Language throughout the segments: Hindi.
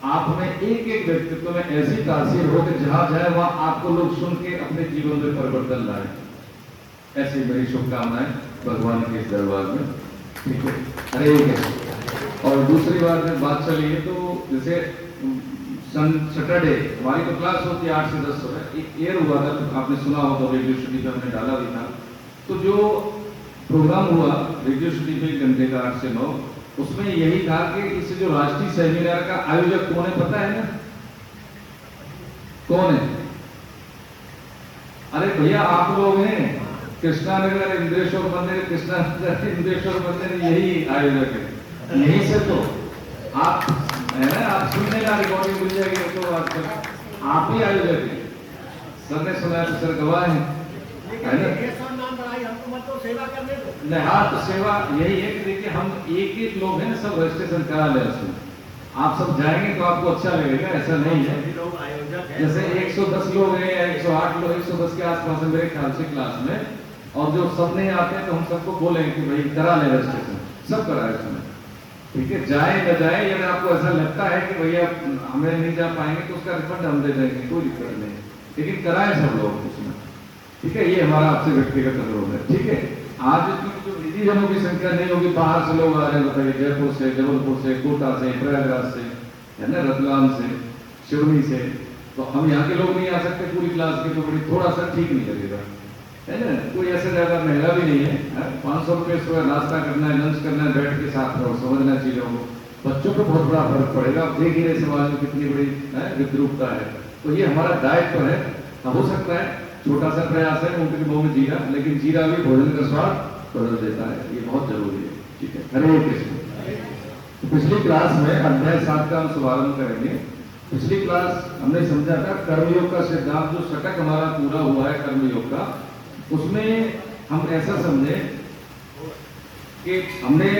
आप में एक एक व्यक्तित्व में ऐसी तासीर हो कि जहां जाए वहां आपको लोग सुन के अपने जीवन में परिवर्तन लाए। ऐसी मेरी शुभकामनाएं भगवान के इस दरबार में। ठीक है, हरे कृष्ण। और दूसरी बात चलिए तो जैसे सैटरडे हमारी तो क्लास होती है 8 से 10 सुबह, एक एयर हुआ था तो आपने सुना हो तो रेडियो स्टडी पे हमने डाला भी था। तो जो प्रोग्राम हुआ रेडियो स्टडी पे 1 घंटे का 8 से 9, उसमें यही था कि इस जो राष्ट्रीय सेमिनार का आयोजक कौन है पता है ना? कौन है? अरे भैया आप लोग हैं, कृष्णा नगर इंद्रेश्वर मंदिर, कृष्णा नगर इंद्रेश्वर मंदिर यही आयोजक है। यही से तो आप है ना, आप सुनने का रिकॉर्डिंग मिल जाएगी तो आजकल आप ही आयोजक है। सर ने सुना तो सर गवाह है ना? सेवा करने दो। नहीं हाँ, तो सेवा यही है कि देखिए हम एक एक लोग हैं, सब रजिस्ट्रेशन करा ले उसमें। आप सब जाएंगे तो आपको अच्छा लगेगा, ऐसा नहीं है। जैसे 110 लोग हैं या 108 लोग, 110 के आसपास है मेरे ख्याल से क्लास में, और जो सब नहीं आते हैं तो हम सबको बोलेंगे कि भाई करा ले रजिस्ट्रेशन, सब कराए उसमें। ठीक है, जाए न जाए, यदि आपको ऐसा लगता है कि भैया हमें नहीं जा पाएंगे तो उसका रिफंड हम दे देंगे, कोई दिक्कत नहीं, लेकिन कराए सब लोग उसमें। ठीक है, ये हमारा आपसे व्यक्तिगत अनुरोध है। ठीक है, आज जो निजी जनों की संख्या नहीं होगी, बाहर से लोग आ रहे हैं, बताइए जयपुर से, जबलपुर से, कोटा से, प्रयागराज से, है ना, रतलाम से, सिवनी से, तो हम यहाँ के लोग नहीं आ सकते पूरी क्लास के, तो बड़ी थोड़ा सा ठीक नहीं लगेगा, है ना? कोई ऐसे ज्यादा महंगा भी नहीं है, 500 रुपये सुबह नाश्ता करना है, लंच करना है, बैठ के साथ में समझना चीजों को। बच्चों को बहुत बड़ा फर्क पड़ेगा, आप देख ही रहे समाज में कितनी बड़ी विद्रूपता है। तो ये हमारा दायित्व है। हो सकता है छोटा सा प्रयास है ऊँट के मुंह में जीरा, लेकिन जीरा भी भोजन का स्वाद बदल देता है, ये बहुत जरूरी है। ठीक है, हरे कृष्ण। पिछली क्लास में अध्याय 7 का हम शुभारंभ करेंगे। पिछली क्लास हमने समझा था कर्मयोग का सिद्धांत, जो षटक हमारा पूरा हुआ है कर्मयोग का, उसमें हम ऐसा समझे कि हमने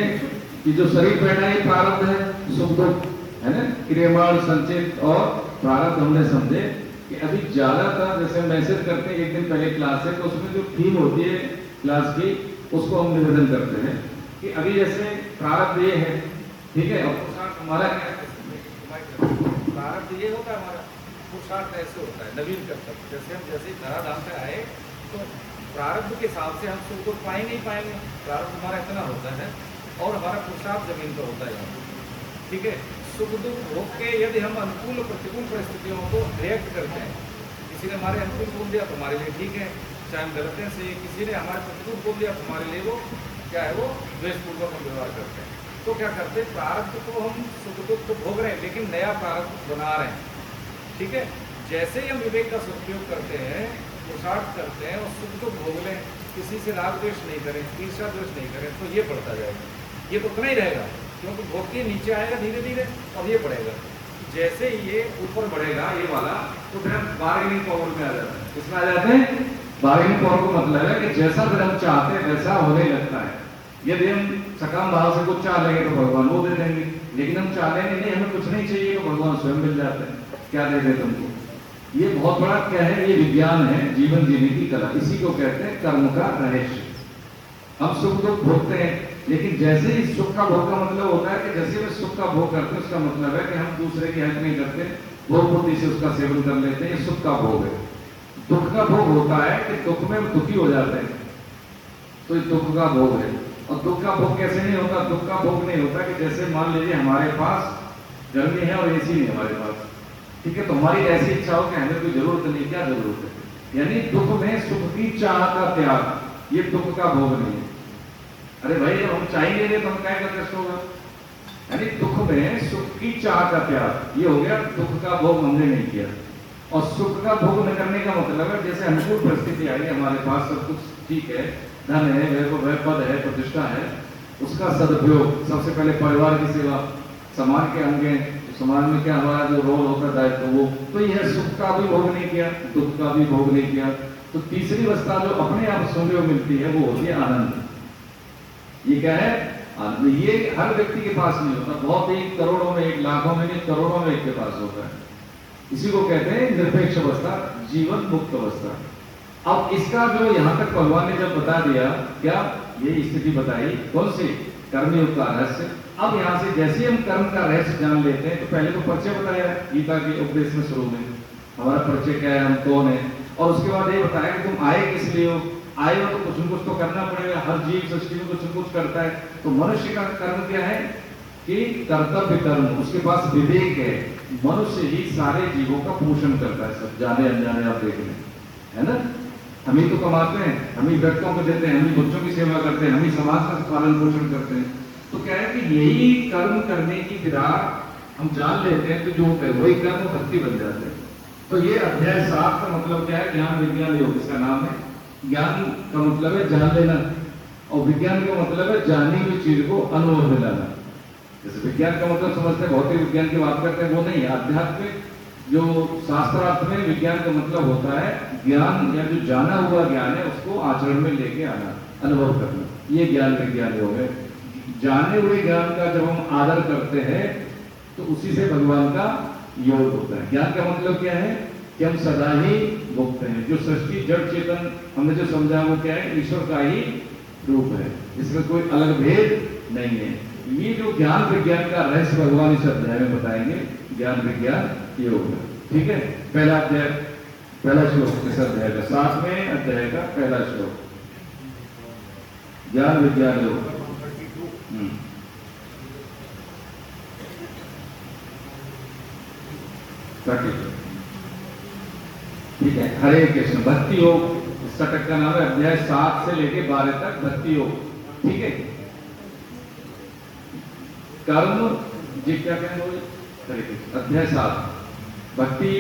कि जो शरीर पैदा है प्रारब्ध है, सुख दुख है ना, क्रियमाण संचित और प्रारब्ध हमने समझे कि अभी ज्यादातर जैसे मैसेज करते हैं एक दिन पहले क्लास है, तो उसमें जो थीम होती है क्लास की उसको हम निवेदन करते हैं कि अभी जैसे प्रारब्ध ये है, ठीक है, और पुरुषार्थ हमारा क्या है? प्रारब्ध ये होता है हमारा, पुरुषार्थ ऐसे होता है नवीन कर्तव्य। जैसे हम जैसे धराधाम पे आए तो प्रारब्ध के हिसाब से हम सुख दुख पाएंगे नहीं पाएंगे, प्रारब्ध हमारा इतना होता है, और हमारा पुरुषार्थ जमीन पर होता है। ठीक है, सुख दुख भोग के यदि हम अनुकूल प्रतिकूल परिस्थितियों को रिएक्ट करते हैं, किसी ने हमारे अनुकूल बोल दिया तो हमारे लिए ठीक है, चाहे हम गलत हैं से, किसी ने हमारे प्रतिकूल बोल दिया तो हमारे लिए वो क्या है, वो द्वेषपूर्वक हम व्यवहार करते हैं। तो क्या करते हैं, प्रारब्ध को हम सुख दुख को भोग रहे हैं लेकिन नया प्रारब्ध बना रहे हैं। ठीक है, जैसे ही हम विवेक का सदुपयोग करते हैं, पुरुषार्थ करते हैं और सुख दुख भोग लें, किसी से राग द्वेष नहीं करें, ईर्ष्या द्वेष नहीं करें, तो ये बढ़ता जाएगा। ये तो उतना ही रहेगा क्योंकि भोग के नीचे आएगा धीरे धीरे और ये बढ़ेगा। जैसे ये ऊपर बढ़ेगा ये वाला, तो फिर हम बार्गेनिंग पावर में आ जाते हैं। किसमें आ जाते हैं? बार्गेनिंग पावर को मतलब है कि जैसा फिर हम चाहते हैं वैसा होने लगता है। यदि हम सकाम भाव से कुछ चाह लेंगे तो भगवान वो दे देंगे, लेकिन हम चाह लेंगे नहीं हमें कुछ नहीं चाहिए तो भगवान स्वयं मिल जाते हैं। क्या दे दे तुमको? ये बहुत बड़ा क्या है, ये विज्ञान है, जीवन जीने की कला। इसी को कहते हैं कर्म का रहस्य। हम सुख दुख भोगते हैं, लेकिन जैसे ही सुख का भोग का मतलब होता है कि जैसे में सुख का भोग करते हैं, उसका मतलब है कि हम दूसरे की हेल्प नहीं करते, भोग बुद्धि से उसका सेवन कर लेते हैं, ये सुख का भोग है। दुख का भोग होता है कि दुख में हम दुखी हो जाते हैं, तो ये दुख का भोग है। और दुख का भोग कैसे नहीं होता? दुख का भोग नहीं होता कि जैसे मान लीजिए हमारे पास गर्मी है और एसी नहीं हमारे पास, ठीक है, तो हमारी ऐसी इच्छा हो कि हमें कोई जरूरत नहीं, क्या जरूरत है? यानी दुख में सुख की चाह का त्याग, ये दुख का भोग नहीं है। अरे भाई जब हम चाहिए नहीं तो हम क्या कर कष्ट होगा? यानी दुख में सुख की चाह का त्याग, ये हो गया दुख का भोग हमने नहीं किया। और सुख का भोग न करने का मतलब है जैसे अनुकूल परिस्थिति आई हमारे पास, सब कुछ ठीक है, धन है, वह पद है, प्रतिष्ठा है, उसका सदुपयोग, सबसे पहले परिवार की सेवा, समाज के अंग हैं, समाज में क्या हमारा जो रोल होता है दायित्व वो, तो यह सुख का भी भोग नहीं किया, दुख का भी भोग नहीं किया। तो तीसरी अवस्था जो अपने आप सुनने को मिलती है वो होती है आनंद। ये क्या है? आनंद। ये हर व्यक्ति के पास नहीं होता, बहुत ही करोड़ों में एक, लाखों में नहीं, करोड़ों में एक के पास होता है। इसी को कहते हैं निरपेक्ष अवस्था, जीवन मुक्त अवस्था। अब इसका जो यहां तक भगवान ने जब बता दिया, क्या ये स्थिति बताई, कौन सी? कर्मयोग का रहस्य। अब यहाँ से जैसे हम कर्म का रहस्य जान लेते हैं, तो पहले तो परिचय बताया गीता के उपदेश में शुरू में, हमारा परिचय क्या है, हम कौन है, और उसके बाद ये बताया कि तुम आए किस लिए हो, आए हो तो कुछ न कुछ तो करना पड़ेगा, हर जीव सृष्टि में कुछ न कुछ करता है। तो मनुष्य का कर्म क्या है कि कर्तव्य कर्म, उसके पास विवेक है, मनुष्य ही सारे जीवों का पोषण करता है, सब जाने अनजाने आप देख लें, है ना। हम ही तो कमाते हैं, हम ही व्यक्तियों को देते हैं, हम ही बच्चों की सेवा करते हैं, हम ही समाज का पालन पोषण करते हैं। तो क्या है कि यही कर्म करने की विधा हम जान लेते हैं, तो जो वही कर्म भक्ति बन जाते हैं। तो ये अध्याय 7 का मतलब क्या है, ज्ञान विज्ञान योग, इसका नाम है। ज्ञान का मतलब है जान लेना, और विज्ञान का मतलब है जानी हुई चीज को अनुभव में लाना। जैसे विज्ञान का मतलब समझते हैं, भौतिक विज्ञान की बात करते हैं, वो नहीं है। आध्यात्मिक जो शास्त्रार्थ में विज्ञान का मतलब होता है ज्ञान, या जो जाना हुआ ज्ञान है उसको आचरण में लेके आना, अनुभव करना, ये ज्ञान विज्ञान योग है। जाने हुए ज्ञान का जब हम आदर करते हैं तो उसी से भगवान का योग होता है। ज्ञान का मतलब क्या है कि हम सदा ही मुक्त हैं। जो सृष्टि जड़ चेतन हमने जो समझा वो क्या है, ईश्वर का ही रूप है, इसमें कोई अलग भेद नहीं है। ये जो ज्ञान विज्ञान का रहस्य भगवान इस अध्याय में बताएंगे, ज्ञान विज्ञान योग है। ठीक है, पहला अध्याय, पहला श्लोक इस अध्याय का, 7वें अध्याय का पहला श्लोक, ज्ञान विज्ञान योग। ठीक है, हरे कृष्ण। भक्ति योग शतक का नाम है, अध्याय 7 से लेके 12 तक भक्ति योग। ठीक है, कर्म जी क्या कहेंगे, हरे कृष्ण। अध्याय 7 भक्ति।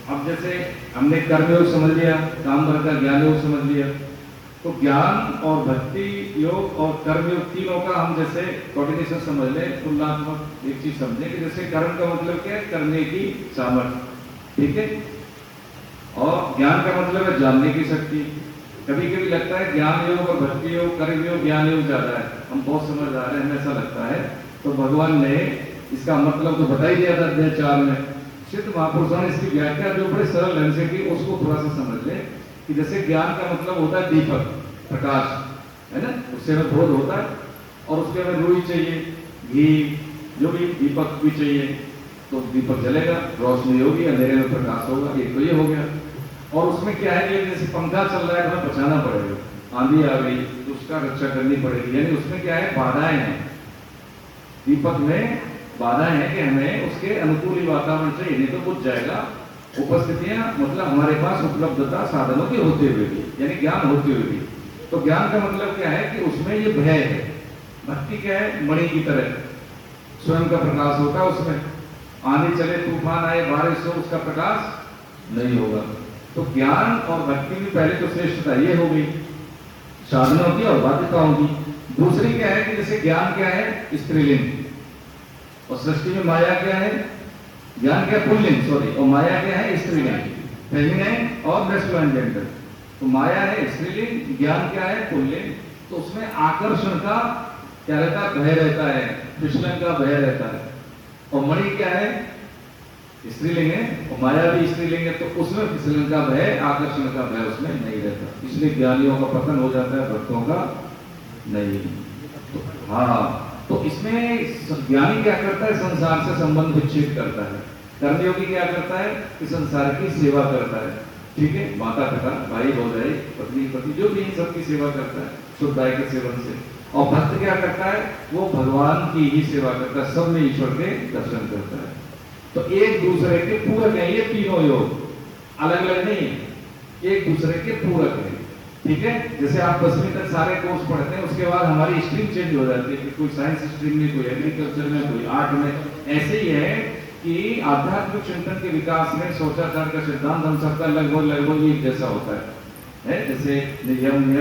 अब जैसे हमने कर्म योग समझ लिया, काम भर का ज्ञान योग समझ लिया, तो ज्ञान और भक्ति योग और कर्म योग तीनों का हम जैसे कोऑर्डिनेशन समझ लें, तुलनात्मक एक चीज समझे कि जैसे कर्म का मतलब क्या है, करने की सामर्थ्य, ठीक है, और ज्ञान का मतलब है जानने की शक्ति। कभी कभी लगता है ज्ञान योग और भक्ति योग, कर्म योग, ज्ञान योग ज्यादा है, हम बहुत समझदार हैं, हमें ऐसा लगता है। तो भगवान ने इसका मतलब तो बता ही दिया था अध्याय 4 में। सिद्ध महापुरुषों ने इसकी व्याख्या जो बड़े सरल ढंग से की, उसको थोड़ा सा समझ ले कि जैसे ज्ञान का मतलब होता है दीपक, प्रकाश, है ना, उससे हमें बोध होता है, और उसके हमें रुई चाहिए, घी, जो भी दीपक भी चाहिए, तो दीपक जलेगा, रोशनी होगी, अंधेरे में प्रकाश होगा, एक तो ये हो गया। और उसमें क्या है कि जैसे पंखा चल रहा है तो हमें बचाना पड़ेगा, आंधी आ गई तो उसका रक्षा करनी पड़ेगी, यानी उसमें क्या है, बाधाएं हैं, दीपक में बाधाएं हैं कि हमें उसके अनुकूल ही वातावरण चाहिए, नहीं तो बुझ जाएगा। उपस्थितियां मतलब हमारे पास उपलब्धता साधनों की होते हुए भी, यानी ज्ञान होते हुए भी। तो ज्ञान का मतलब क्या है कि उसमें ये भय है। भक्ति क्या है, मणि की तरह स्वयं का प्रकाश होता है उसमें, आंधी चले, तूफान आए, बारिश हो, उसका प्रकाश नहीं होगा। तो ज्ञान और भक्ति में पहले तो श्रेष्ठता ये हो गई साधनों की और बाध्यताओं की। दूसरी क्या है कि जैसे ज्ञान क्या है, स्त्रीलिंग, और सृष्टि में माया क्या है, ज्ञान क्या पुल्लिंग, सॉरी, और माया क्या है, स्त्रीलिंग, फेमिनिन और मैस्कुलाइन जेंडर। तो माया है स्त्रीलिंग, ज्ञान क्या है, पुल्लिंग। तो उसमें आकर्षण का क्या रहता है, भय रहता है, फिसलन का भय रहता है। और मणि क्या है, स्त्रीलिंग है, और माया भी स्त्रीलिंग है, तो उसमें फिसलन का भय, आकर्षण का भय उसमें नहीं रहता, इसलिए ज्ञानियों का पतन हो जाता है, भक्तों का नहीं। तो हाँ, तो इसमें ज्ञानी क्या करता है, संसार से संबंध विच्छेद करता है। कर्मयोगी क्या करता है कि संसार की सेवा करता है, ठीक है, माता पिता, भाई भौजाई, पत्नी पति, जो भी सबकी सेवा करता है शुद्धाई के सेवन से। और भक्त क्या करता है, वो भगवान की ही सेवा करता है, सब में ईश्वर के दर्शन करता है। तो एक दूसरे के पूरक है, ये तीनों योग अलग अलग नहीं है, एक दूसरे के पूरक है, ठीक है। जैसे आप 10वीं तक सारे कोर्स पढ़ते हैं, उसके बाद हमारी स्ट्रीम चेंज हो जाती है, कोई साइंस स्ट्रीम में, कोई एग्रीकल्चर में, कोई आर्ट में। ऐसे ही है कि आध्यात्मिक चिंतन के विकास में सोचाचार का सिद्धांत हम सबका लगभग एक जैसा होता है, जैसे नियम,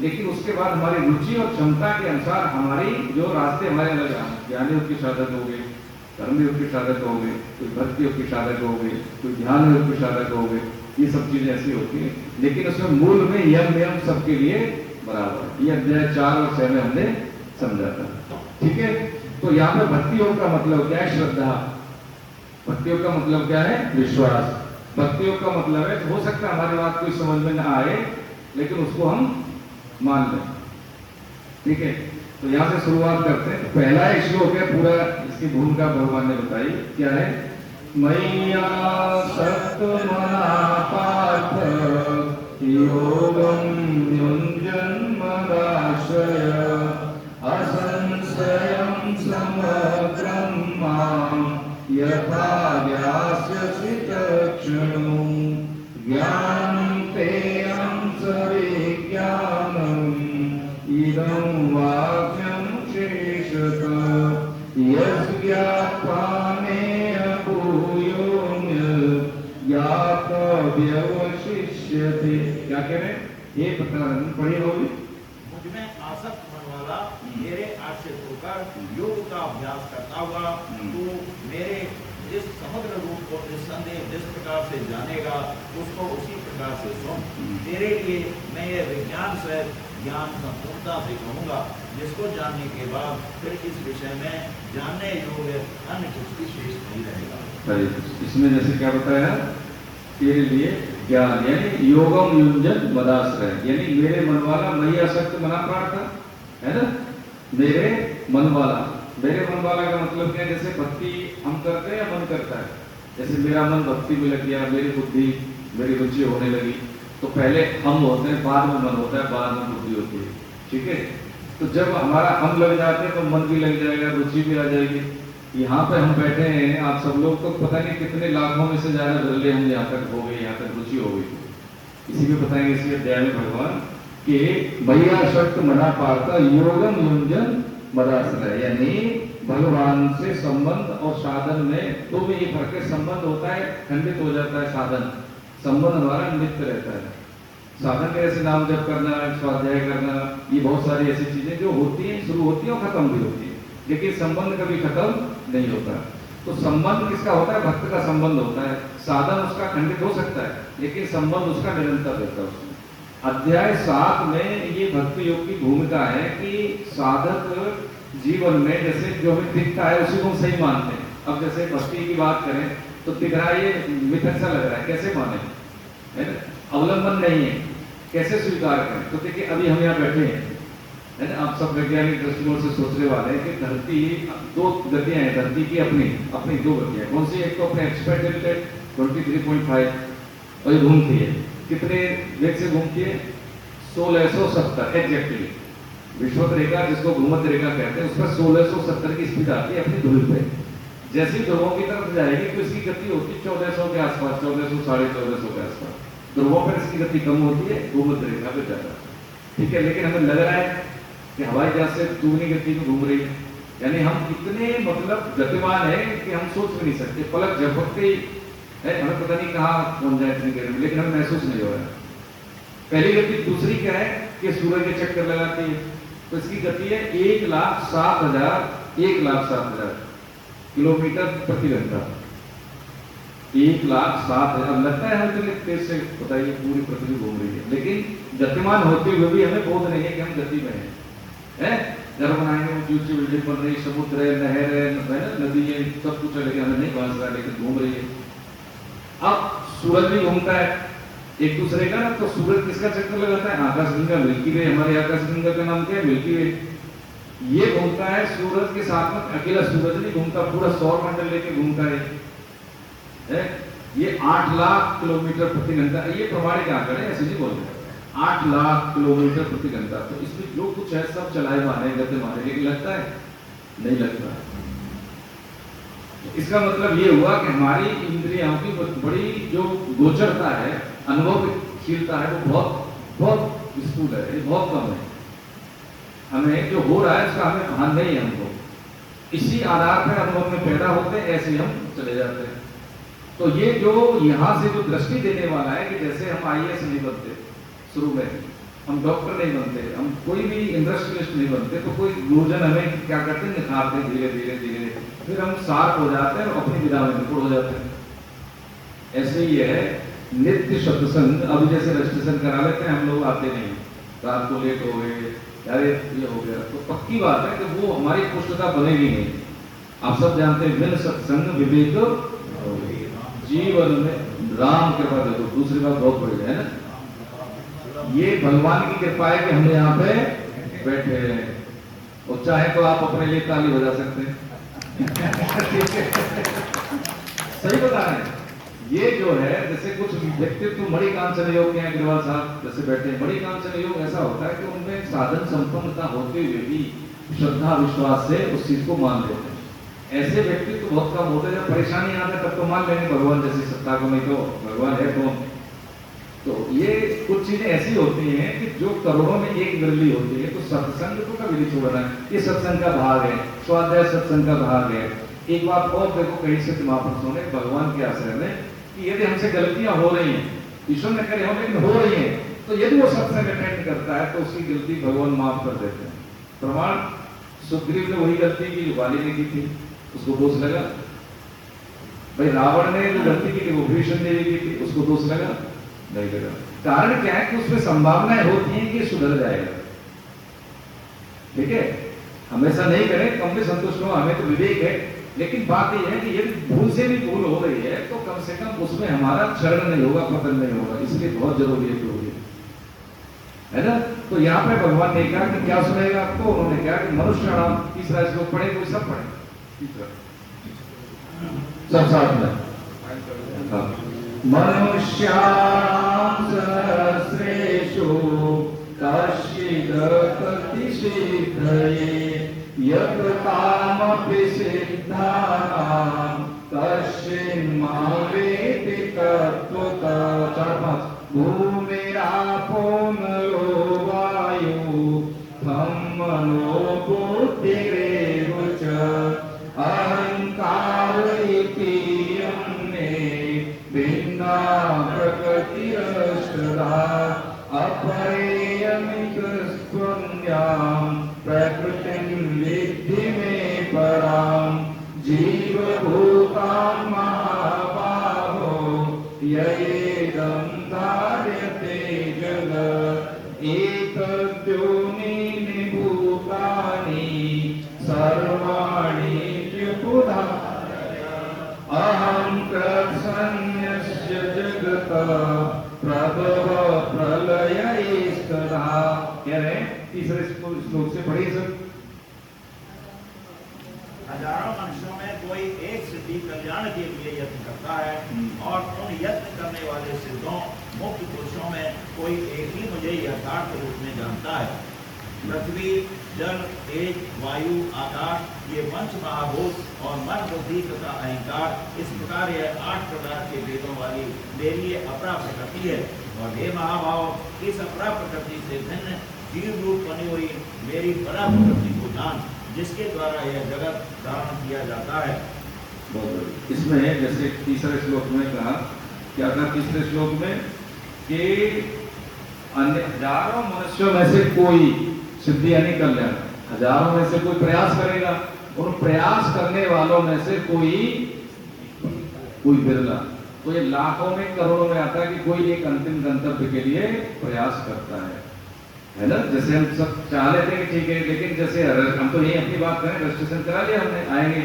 लेकिन उसके बाद हमारी रुचि और क्षमता के अनुसार हमारी जो रास्ते हमारे अलग हैं, ज्ञान योग के साधक हो गए, कर्म योग के साधक हो गए, कोई भक्ति योग के साधक हो गए, कोई ध्यान योग के साधक हो गए, ये सब चीजें ऐसी होती हैं। लेकिन उसमें मूल में यम नियम सबके लिए बराबर है। ये अध्याय 4 और 6 में हमने समझा था, ठीक है। तो यहाँ पे भक्ति योग का मतलब क्या है, श्रद्धा। भक्ति योग का मतलब क्या है, विश्वास। भक्ति योग का मतलब है, हो सकता है हमारी बात कोई समझ में ना आए, लेकिन उसको हम मान लें, ठीक है। तो यहाँ से शुरुआत करते हैं। तो पहला एक श्लोक है, पूरा इसकी भूमिका भगवान ने बताई। क्या है? मैया सक्त मना पार्थ योगम युञ्जन्मदाश्रय असंशयं समग्रं मां यथा व्यास्यसि तत्क्षणो ज्ञानं तेऽहं सविज्ञानम् इदं वाक्यं शेषतः यज्ञात्वानेन भूयोऽन्य ज्ञातव्यवशिष्यते। क्या कह रहे हैं? ये पढ़िए होगी। मुझ में आसक्त मन वाला मेरे आश्रित होकर योग का अभ्यास करता हुआ तो मेरे जिस समग्र रूप को निस्संदेह जिस प्रकार से जानेगा उसको उसी प्रकार से सुन। तेरे लिए मैं ये विज्ञान से ज्ञान संपूर्णता से कहूँगा, जिसको जानने के बाद फिर इस विषय में जानने योग्य अन्य कुछ भी शेष नहीं रहेगा। इसमें जैसे क्या बताया, तेरे लिए ज्ञान यानी योगम युञ्जन मदाश्रय, यानी मेरे मन वाला मई आसक्त मना प्रार्थ है ना। मेरे मन वाला, मेरे मन वाला का मतलब क्या है? जैसे भक्ति हम करते हैं या मन करता है। जैसे मेरा मन भक्ति में लग गया, मेरी बुद्धि मेरी रुचि होने लगी, तो पहले हम होते हैं, बाद में मन होता है, बाद में बुद्धि होती है। ठीक है, तो जब हमारा हम लग जाते हैं तो मन भी लग जाएगा, रुचि भी आ जाएगी। यहाँ पे हम बैठे हैं, आप सब लोग तो पता नहीं कितने लाखों में से ज्यादा बदले हम यहाँ तक हो गए, यहाँ तक रुचि हो गई। इसी में बताएंगे इसी अध्याय में भगवान कि मैया शक्त मना पार्थ योगम युञ्जन मदाश्रय, यानी भगवान से संबंध और साधन में तो भी ये फर्क है। संबंध होता है खंडित हो जाता है, साधन संबंध हमारा नित्य रहता है। साधन के ऐसे नाम जप करना, स्वाध्याय करना, ये बहुत सारी ऐसी चीजें जो होती हैं, शुरू होती है और खत्म भी होती है, लेकिन संबंध कभी खत्म नहीं होता। तो संबंध किसका होता है? भक्त का संबंध होता है। साधन उसका खंडित हो सकता है, लेकिन संबंध उसका निरंतर रहता है। उसमें अध्याय 7 में ये भक्ति योग की भूमिका है कि साधक जीवन में जैसे जो हमें दिखता है उसी को हम सही मानते हैं। अब जैसे भक्ति की बात करें तो दिख रहा है, ये मिथक सा लग रहा है, कैसे माने? है ना, अवलंबन नहीं है, कैसे स्वीकार करें? तो देखिए अभी हम यहाँ बैठे हैं, है ना, आप सब वैज्ञानिक दृष्टिकोण से सोचने वाले हैं कि धरती 2 गतियां हैं, धरती की अपनी अपनी 2 गतियां। कौन सी? एक तो अपने एक्सपेक्टेड 23.5 और ये घूमती है, कितने वेग से घूमती है? 1670 एग्जैक्टली। विषुवत रेखा जिसको भूमध्य रेखा कहते हैं, उस पर 1670 की स्पीड आती है अपनी ध्रुव पे। जैसी ध्रुवों की तरफ जाएगी तो इसकी गति होती है 1400 के आसपास, 1400 साढ़े 1400 के आसपास। ध्रुवों पर इसकी गति कम होती है, भूमध्य रेखा पे ज्यादा। ठीक है, लेकिन हमें लग रहा है कि हवाई जहाज से दुगनी गति में घूम रही है, यानी हम इतने मतलब गतिमान है कि हम सोच भी नहीं सकते। पलक झपकते ही हमें पता नहीं कहाँ पहुंच जाए इतनी देर में, लेकिन हमें महसूस नहीं हो रहा है। पहली गति। दूसरी क्या है कि सूरज के चक्कर लगाती है, तो इसकी गति है 1,07,000 किलोमीटर प्रति घंटा। 1,07,000। लगता है हम इतने तेज से बताइए पूरी पृथ्वी घूम रही है, लेकिन गतिमान होते हुए भी हमें बोध नहीं है कि हम गति में हैं। घर बनाएंगे, ऊंची ऊंची बिल्डिंग बन रही, समुद्र है, नहर है, नदी है, सब कुछ है, लेकिन हमें नहीं पहुंच रहा है, लेकिन घूम रही है। अब सूरज भी घूमता है एक दूसरे का, तो सूरज किसका चक्कर लगाता है? आकाशगंगा, मिल्की वे। हमारे आकाशगंगा का नाम क्या है? मिल्की वे। ये घूमता है सूरज के साथ में, अकेला सूरज नहीं घूमता, पूरा सौर मंडल लेके घूमता है। ये 8 लाख किलोमीटर प्रति घंटा, ये प्रमाणिक आंकड़े ऐसे नहीं बोल रहे, 8 लाख किलोमीटर प्रति घंटा। तो इसमें जो कुछ है सब चलाए माने, गति माने, लेकिन लगता है नहीं लगता। इसका मतलब ये हुआ कि हमारी इंद्रियों की बड़ी जो गोचरता है, अनुभवशीलता है, वो बहुत बहुत स्थूल है, ये बहुत कम है। हमें जो हो रहा है उसका हमें भान नहीं है हमको। इसी आधार पर अनुभव में पैदा होते हैं, ऐसे हम चले जाते हैं। तो ये जो यहाँ से जो दृष्टि देने वाला है कि जैसे हम IAS नहीं बनते शुरू में, हम डॉक्टर नहीं बनते, हम कोई भी इंडस्ट्रियलिस्ट नहीं बनते, तो कोई गुरुजन हमें क्या करते हैं? निखारते हैं धीरे धीरे धीरे, फिर हम सार्प हो जाते हैं और अपनी विधा में निपुण हो जाते हैं। ऐसे ही है नित्य सत्संग। अभी जैसे रजिस्ट्रेशन करा लेते हैं हम लोग, आते नहीं, रात को लेट हो गए, अरे ये हो गया, तो पक्की बात है कि वो हमारी पुष्टता बनेगी नहीं। आप सब जानते हैं बिन सत्संग विवेक जीवन में राम कृपा देखो। दूसरी बात बहुत बड़ी है ना, ये भगवान की कृपा है कि हम यहाँ पे बैठे हैं। और चाहे तो आप अपने लिए ताली बजा सकते हैं। सही बता रहे हैं। ये जो है, जैसे कुछ व्यक्तित्व मणिकांचन योग के अग्रवाल साहब जैसे बैठे हैं, मणिकांचन योग ऐसा होता है कि उनमें साधन संपन्नता होते हुए भी श्रद्धा विश्वास से उस चीज को मान लेते हैं। ऐसे व्यक्ति तो बहुत कम होते हैं। जब परेशानी आते तब तो मान लेंगे भगवान जैसी सत्ता को, नहीं तो भगवान है कौन। तो ये कुछ चीजें ऐसी होती हैं कि जो करोड़ों में एक बिरली होती है। तो सत्संग तो कभी नहीं छोड़ना है, ये सत्संग का भाग है, स्वाध्याय सत्संग का भाग है। एक बात और देखो, कहीं से महापुरुषों ने भगवान के आश्रय में कि यदि हमसे गलतियां हो रही हैं, ईश्वर ने करे हो लेकिन हो रही हैं, तो यदि वो सत्संग अटेंड करता है तो उसकी गलती भगवान माफ कर देते हैं। प्रमाण, सुग्रीव ने वही गलती की जो वाली ने की थी, उसको दोष लगा। भाई रावण ने जो गलती की थी वो भीषण ने की थी, उसको दोष लगा नहीं लगा। कारण क्या है कि उसमें संभावनाएं होती हैं कि सुधर जाएगा। ठीक है, हमेशा नहीं करें, कम में संतुष्ट हो, हमें तो विवेक है। लेकिन बात यह है कि यदि भूल से भी भूल हो रही है तो कम से कम उसमें हमारा क्षरण नहीं होगा, पतन नहीं होगा। इसलिए बहुत जरूरी है प्रभु, है ना। तो यहाँ पे भगवान ने कहा कि क्या सुनेगा आपको, उन्होंने कहा कि मनुष्य नाम, तीसरा श्लोक पढ़े, कोई सब पढ़े, तीसरा सब साथ में। मनुष्याणां सहस्रेषु कश्चिद् प्रतिसिद्धये यत् कामपि सिद्धानां कश्चिन्मावेति तत्त्वतः। भूमिरापो नलो वायु थं मनो बुद्धिरेव च अहंकार इति यन्मे भिन्ना प्रकृतिरष्टधा अपरेयमितस्त्वन्यां प्रकृतिं विद्धि मे परां। जीवभूतां महाबाहो ययेदं धार्यते जगत् एतद्योनीनि भूतानि सर्वाणि त्रिपुधा। अहं प्रसन्नस्य जगतः प्रभव प्रलयैस्तदा। कह रहे हैं तीसरे श्लोक से पढ़िए सब। हजारों मनुष्यों में कोई एक सिद्धि कल्याण के लिए यत्न करता है और उन यत्न करने वाले सिद्धों मुक्त पुरुषों में कोई एक ही मुझे यथार्थ रूप में जानता है। पृथ्वी, जल, तेज, वायु, आकाश, ये पंच महाभूत और मन, बुद्धि तथा अहंकार, इस प्रकार यह 8 प्रकार के वेदों वाली मेरी ये अपरा प्रकृति है। और हे महाभाव, इस अपरा प्रकृति से भिन्न जीव रूप बनी हुई मेरी परा प्रकृति को जान, जिसके द्वारा यह जगत धारण किया जाता है। इसमें जैसे तीसरे श्लोक में कहा, क्या कहा तीसरे श्लोक में कि अन्य हजारों मनुष्यों में से कोई सिद्धि यानी कल्याण, हजारों में से कोई प्रयास करेगा, उन प्रयास करने वालों में से कोई बिरला। तो ये लाखों में करोड़ों में आता है कि कोई एक अंतिम गंतव्य के लिए प्रयास करता है ना। जैसे हम सब चाह लेते हैं कि ठीक है, लेकिन जैसे हम तो यही अपनी बात करें, रजिस्ट्रेशन करा लिया हमने, आएंगे,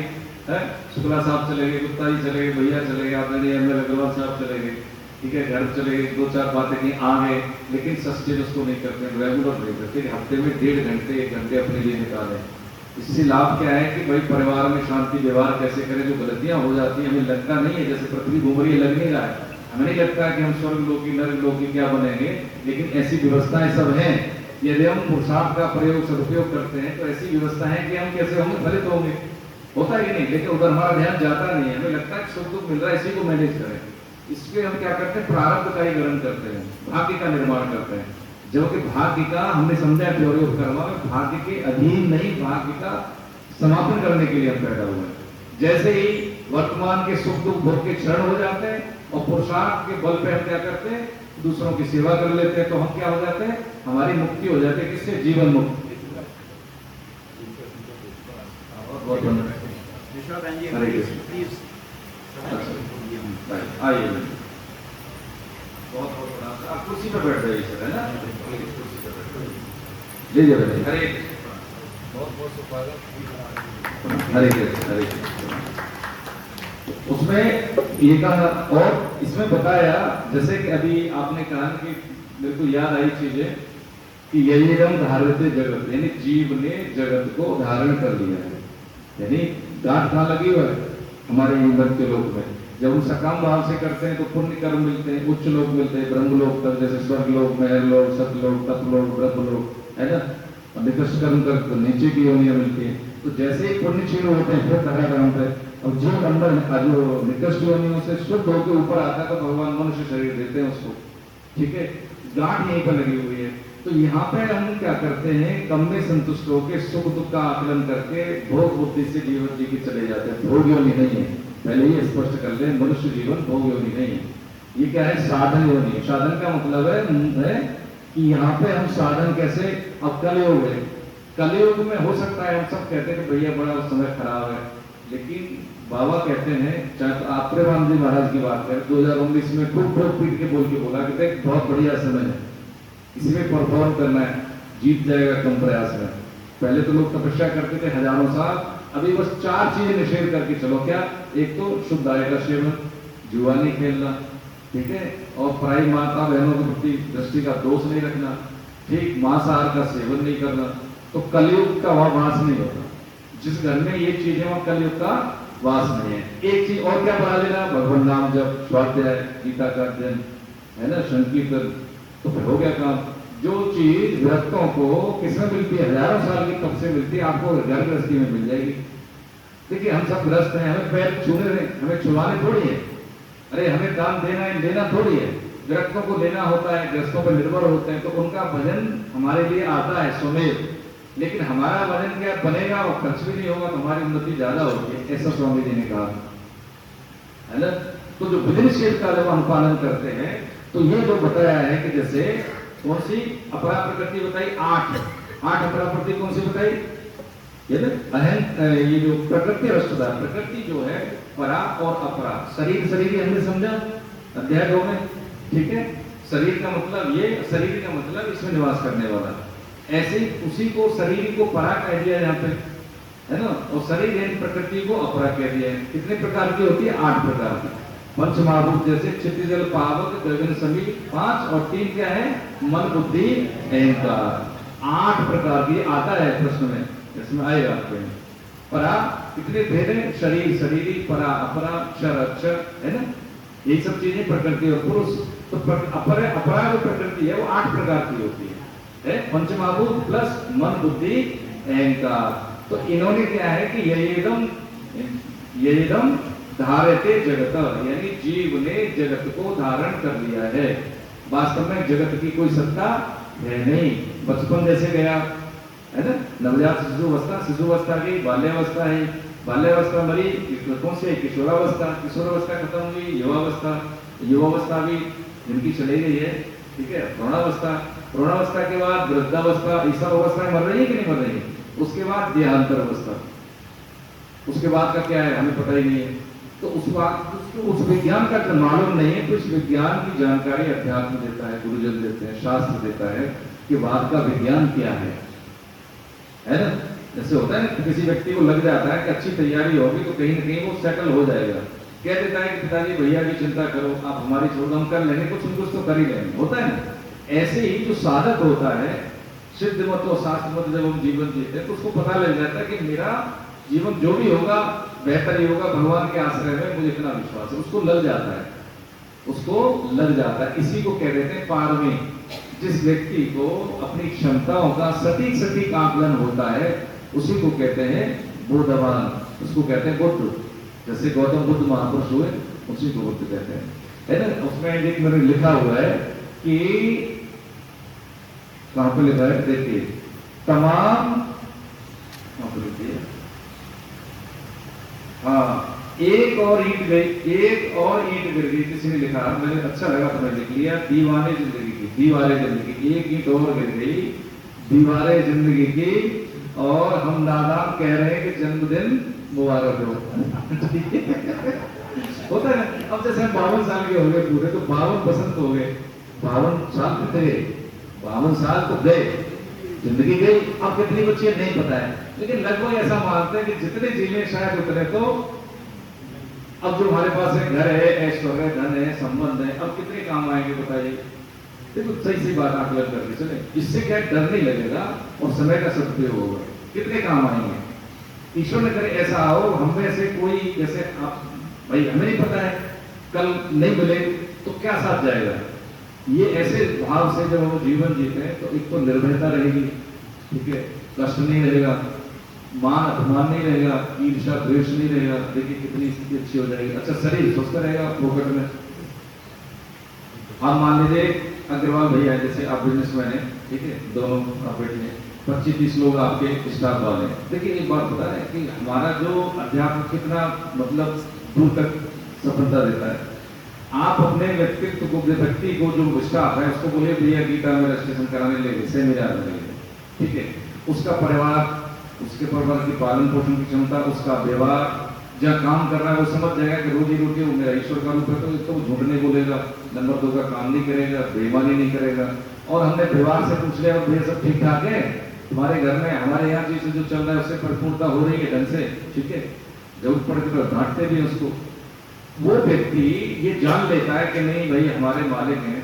शुक्ला साहब चले गए, गुप्ता जी चले गए, भैया चले गए, आपने एमएल अग्रवाल साहब चले गए, ठीक है, घर चले गए, 2-4 बातें की आ गए, लेकिन सस्टेन उसको नहीं करते, रेगुलर नहीं करते। हफ्ते में 1.5 घंटे 1 घंटे अपने लिए निकालें। इससे लाभ क्या है कि भाई परिवार में शांति व्यवहार कैसे करें। जो गलतियां हो जाती हैं हमें लगता नहीं है, जैसे पृथ्वी घूम रही है, लग नहीं रहा है, हमें नहीं लगता है कि हम स्वर्ग लोकी नरक लोकी क्या बनेंगे, लेकिन ऐसी व्यवस्थाएं सब हैं। यदि हम पुरुषार्थ का प्रयोग सदुपयोग करते हैं तो ऐसी व्यवस्था है कि हम कैसे होंगे, फलित होंगे। होता ही नहीं, लेकिन उधर हमारा ध्यान जाता नहीं है। हमें लगता है कि सुख दुख मिल रहा है, इसी को मैनेज करें। इसलिए हम क्या करते हैं, प्रारब्ध का ही ग्रहण करते हैं, भाग्य का निर्माण करते हैं। जबकि भाग्य का हमने समझा है थ्योरी ऑफ कर्मा में, भाग्य के अधीन नहीं, भाग्य का समापन करने के लिए हम पैदा हुए हैं। जैसे ही वर्तमान के सुख दुख भोग के क्षण हो जाते हैं और पुरुषार्थ के बल पे हम क्या करते हैं, दूसरों की सेवा कर लेते हैं, तो हम क्या हो जाते हैं, हमारी मुक्ति हो जाती है। किससे? जीवन मुक्ति। आइए बहुत आप कुर्सी पर बैठ जाइए सर, है ना, लीजिए बैठे। हरे बहुत बहुत स्वागत। हरे कृष्ण, हरे कृष्ण। उसमें ये कहा और इसमें बताया, जैसे कि अभी आपने कहा कि मेरे को याद आई चीजें कि यही हम धारित जगत, यानी जीव ने जगत को धारण कर लिया है। यानी गांठ कहाँ लगी हुआ है? हमारे ईंधन के लोक में। जब हम सकाम भाव से करते हैं तो पुण्य कर्म मिलते हैं, उच्च लोक मिलते हैं, ब्रह्मलोक तक, जैसे स्वर्ग लोक, महर लोक, सतलोक, तपलोक, ब्रह्मलोक, है ना। और निकृष्ट कर्म कर तो नीचे की योनियां मिलती हैं। तो जैसे ही पुण्य क्षीण होते हैं फिर तराक्रम पे, अब जीव अंदर जो निकृष्ट योनियों से शुद्ध होकर ऊपर आता है तो भगवान मनुष्य शरीर देते हैं उसको, ठीक है। गांठ यहीं पर लगी हुई है। तो यहाँ पे हम क्या करते हैं, कम में संतुष्ट होकर सुख दुख का आकलन करके भोग बुद्धि से जीवन जी के चले जाते हैं। भोग योनि नहीं है, पहले ये स्पष्ट कर ले, मनुष्य जीवन भोग योनि नहीं है। ये क्या है? साधन योनि। साधन का मतलब है कि यहाँ पे हम साधन कैसे, अब कलयुग है, कलयुग में हो सकता है हम सब कहते हैं कि भैया बड़ा समय खराब है, लेकिन बाबा कहते हैं, चाहे तो आप प्रेमानंद जी महाराज की बात करें, 2019 में खूब ठोक पीट के बोल के बोला कि देख बहुत बढ़िया समय है, इसमें परफॉर्म करना है, जीत जाएगा कम प्रयास में। पहले तो लोग तपस्या करते थे हजारों साल, अभी बस 4 चीजें निषेध करके चलो। क्या? एक तो शुद्ध आय का सेवन, जुआ नहीं खेलना, ठीक है, और पराई माता बहनों के प्रति दृष्टि का दोष नहीं रखना, ठीक, मांसाहार का सेवन नहीं करना। तो कलयुग का वहां वास नहीं होता। जिस घर में ये चीजें, वहां कलयुग का वास नहीं है। एक चीज और क्या बढ़ा लेना, भगवान नाम जब, स्वाध्याय, गीता का अध्ययन, है ना, संकीर्तन, तो फिर हो गया काम। जो चीज गृहस्थों को किसमें मिलती है? हजारों साल की तप से मिलती है, आपको घर गृहस्थी में मिल जाएगी। देखिए हम सब गृहस्थ हैं, हमें पैर छूने रहे, हमें छुआने थोड़ी है। अरे हमें दान देना है, लेना थोड़ी है। गृहस्थों को लेना होता है, गृहस्थों पर निर्भर होते हैं, तो उनका भजन हमारे लिए आता है स्वमेव। लेकिन हमारा भजन क्या बनेगा, और खर्च भी नहीं होगा तो हमारी उन्नति ज्यादा होगी, ऐसा स्वामी जी ने कहा, है ना। तो जो विधिनिषेध का जब हम पालन करते हैं, तो ये जो बताया है कि जैसे कौन सी अपरा प्रकृति बताई, 8 अपरा प्रकृति कौन सी बताई, ये अहम, ये जो प्रकृति रष्टता, प्रकृति जो है परा और अपरा। शरीर, शरीर हमने समझा अध्याय 2 में, ठीक है। शरीर का मतलब ये, शरीर का मतलब इसमें निवास करने वाला। ऐसे ही उसी को शरीर को परा कह दिया यहाँ पे, है ना, और शरीर यानी प्रकृति को अपरा कह दिया है। कितने प्रकार की होती है? 8 प्रकार की। पंच महाभूत जैसे क्षितिज जल पावक गगन सभी 5, और 3 क्या है? मन बुद्धि अहंकार। 8 प्रकार की आता है प्रश्न में, इसमें आएगा आपके। परा कितने भेद है? शरीर, शरीरी, परा, अपरा, क्षर, अक्षर, है ना, यही सब चीजें प्रकृति और पुरुष। तो अपरा जो प्रकृति है वो 8 प्रकार की होती है, पंचमहाभूत प्लस मन बुद्धि अहंकार। तो इन्होंने क्या है कि यदम धारते जगत, यानी जीव ने जगत को धारण कर लिया है। वास्तव में जगत की कोई सत्ता है नहीं। बचपन जैसे गया, है ना, नवजात शिशुअवस्था गई, बाल्यावस्था है, बाल्यावस्था मरी, कौन से? किशोरावस्था, किशोरावस्था खत्म हुई, युवावस्था भी जिनकी चली गई है, ठीक है, प्रौढ़ावस्था के बाद वृद्धावस्था, ये सब अवस्था मर रही है कि नहीं मर रही है? उसके बाद देहांतर अवस्था, उसके बाद का क्या है हमें पता ही नहीं है। तो उस विज्ञान का जो मालूम नहीं है, तो इस विज्ञान की जानकारी अध्यात्म देता है, गुरुजन देते हैं, शास्त्र देता है कि बाद का विज्ञान क्या है ना। जैसे होता है ना, किसी व्यक्ति को लग जाता है कि अच्छी तैयारी होगी तो कहीं ना कहीं वो सेटल हो जाएगा, कह देता है कि पिताजी भैया की चिंता करो, आप हमारी छोड़, हम कर लेंगे, कुछ न कुछ तो कर ही लेंगे, होता है ना। ऐसे ही जो साधक होता है, सिद्ध मत और शास्त्र मत जब हम जीवन जीते हैं तो उसको पता लग जाता है कि मेरा जीवन जो भी होगा बेहतर ही होगा, भगवान के आश्रय में मुझे इतना विश्वास है। उसको लग जाता है, उसको लग जाता है। इसी को कह देते हैं पारमी। जिस व्यक्ति को अपनी क्षमताओं का सटीक आकलन होता है उसी को कहते हैं बोधवान, उसको कहते हैं बुद्ध। जैसे गौतम बुद्ध महापुरुष हुए उसी को बुद्ध कहते हैं, है ना। उसमें एक मैंने लिखा हुआ है कि कहां पे लिखा है, देखिए, तमाम, हाँ, एक और ईंट गिर गई, किसी ने लिखा, मैंने अच्छा लगा तो मैंने लिख लिया, दीवाने जिंदगी की, दीवारे जिंदगी, एक ईंट और गिर गई, दीवारे जिंदगी की, और हम नादान कह रहे हैं कि जन्मदिन मुबारक हो। होता है ना। अब जैसे हम 52 साल के हो गए पूरे, तो 52 बसंत हो गए, 52 साल कितने गए, 52 साल तो गए, जिंदगी गई। अब कितनी बच्ची है नहीं पता है, लेकिन लगभग ऐसा मानते हैं कि जितने जीने शायद उतने। तो अब जो हमारे पास है, घर है, ऐश्वर्य, धन है, संबंध है, अब कितने काम आएंगे बताइए। देखो सही सी बात आकलन करके चले, इससे क्या डर नहीं लगेगा और समय का सदुपयोग होगा, कितने काम आएंगे। ईश्वर ने करे ऐसा हो, हम में से कोई, जैसे आप भाई हमें नहीं पता है कल नहीं मिले तो क्या साथ जाएगा, ये ऐसे भाव से जब हम जीवन जीते हैं तो एक तो निर्भयता रहेगी, ठीक है, कष्ट नहीं रहेगा, मान अपमान नहीं रहेगा, ईर्ष्या द्वेष नहीं रहेगा। देखिए कितनी स्थिति अच्छी हो जाएगी। अच्छा, शरीर स्वस्थ रहेगा फोकट में। आप मान लीजिए अग्रवाल भैया जैसे आप बिजनेसमैन है, ठीक है, दोनों आप बैठे 25-30 लोग आपके स्टाफ वाले। देखिए एक बात पता है कि हमारा जो अध्यात्म कितना मतलब दूर तक सफलता देता है। आप अपने व्यक्तित्व को, व्यक्ति को, जो स्टाफ है उसको बोले भैया गीता में रजिस्ट्रेशन कराने ले सेमिनार में, ठीक है, उसका परिवार, उसके परिवार की पालन पोषण की क्षमता, उसका व्यवहार, जहाँ काम कर रहा है वो समझ जाएगा कि रोजी रोटी वो मेरा ईश्वर का रूप है, तो इसको झूठ नहीं बोलेगा, नंबर 2 का काम नहीं करेगा, बेईमानी नहीं करेगा। और हमने व्यवहार से पूछ लिया भैया सब ठीक ठाक है तुम्हारे घर में, हमारे यहाँ चीज जो चल रहा है उससे परिपूर्णता हो रही है ढंग से, ठीक है, जरूरत पड़े तो डांटते भी उसको। वो व्यक्ति ये जान लेता है कि नहीं भाई हमारे मालिक हैं,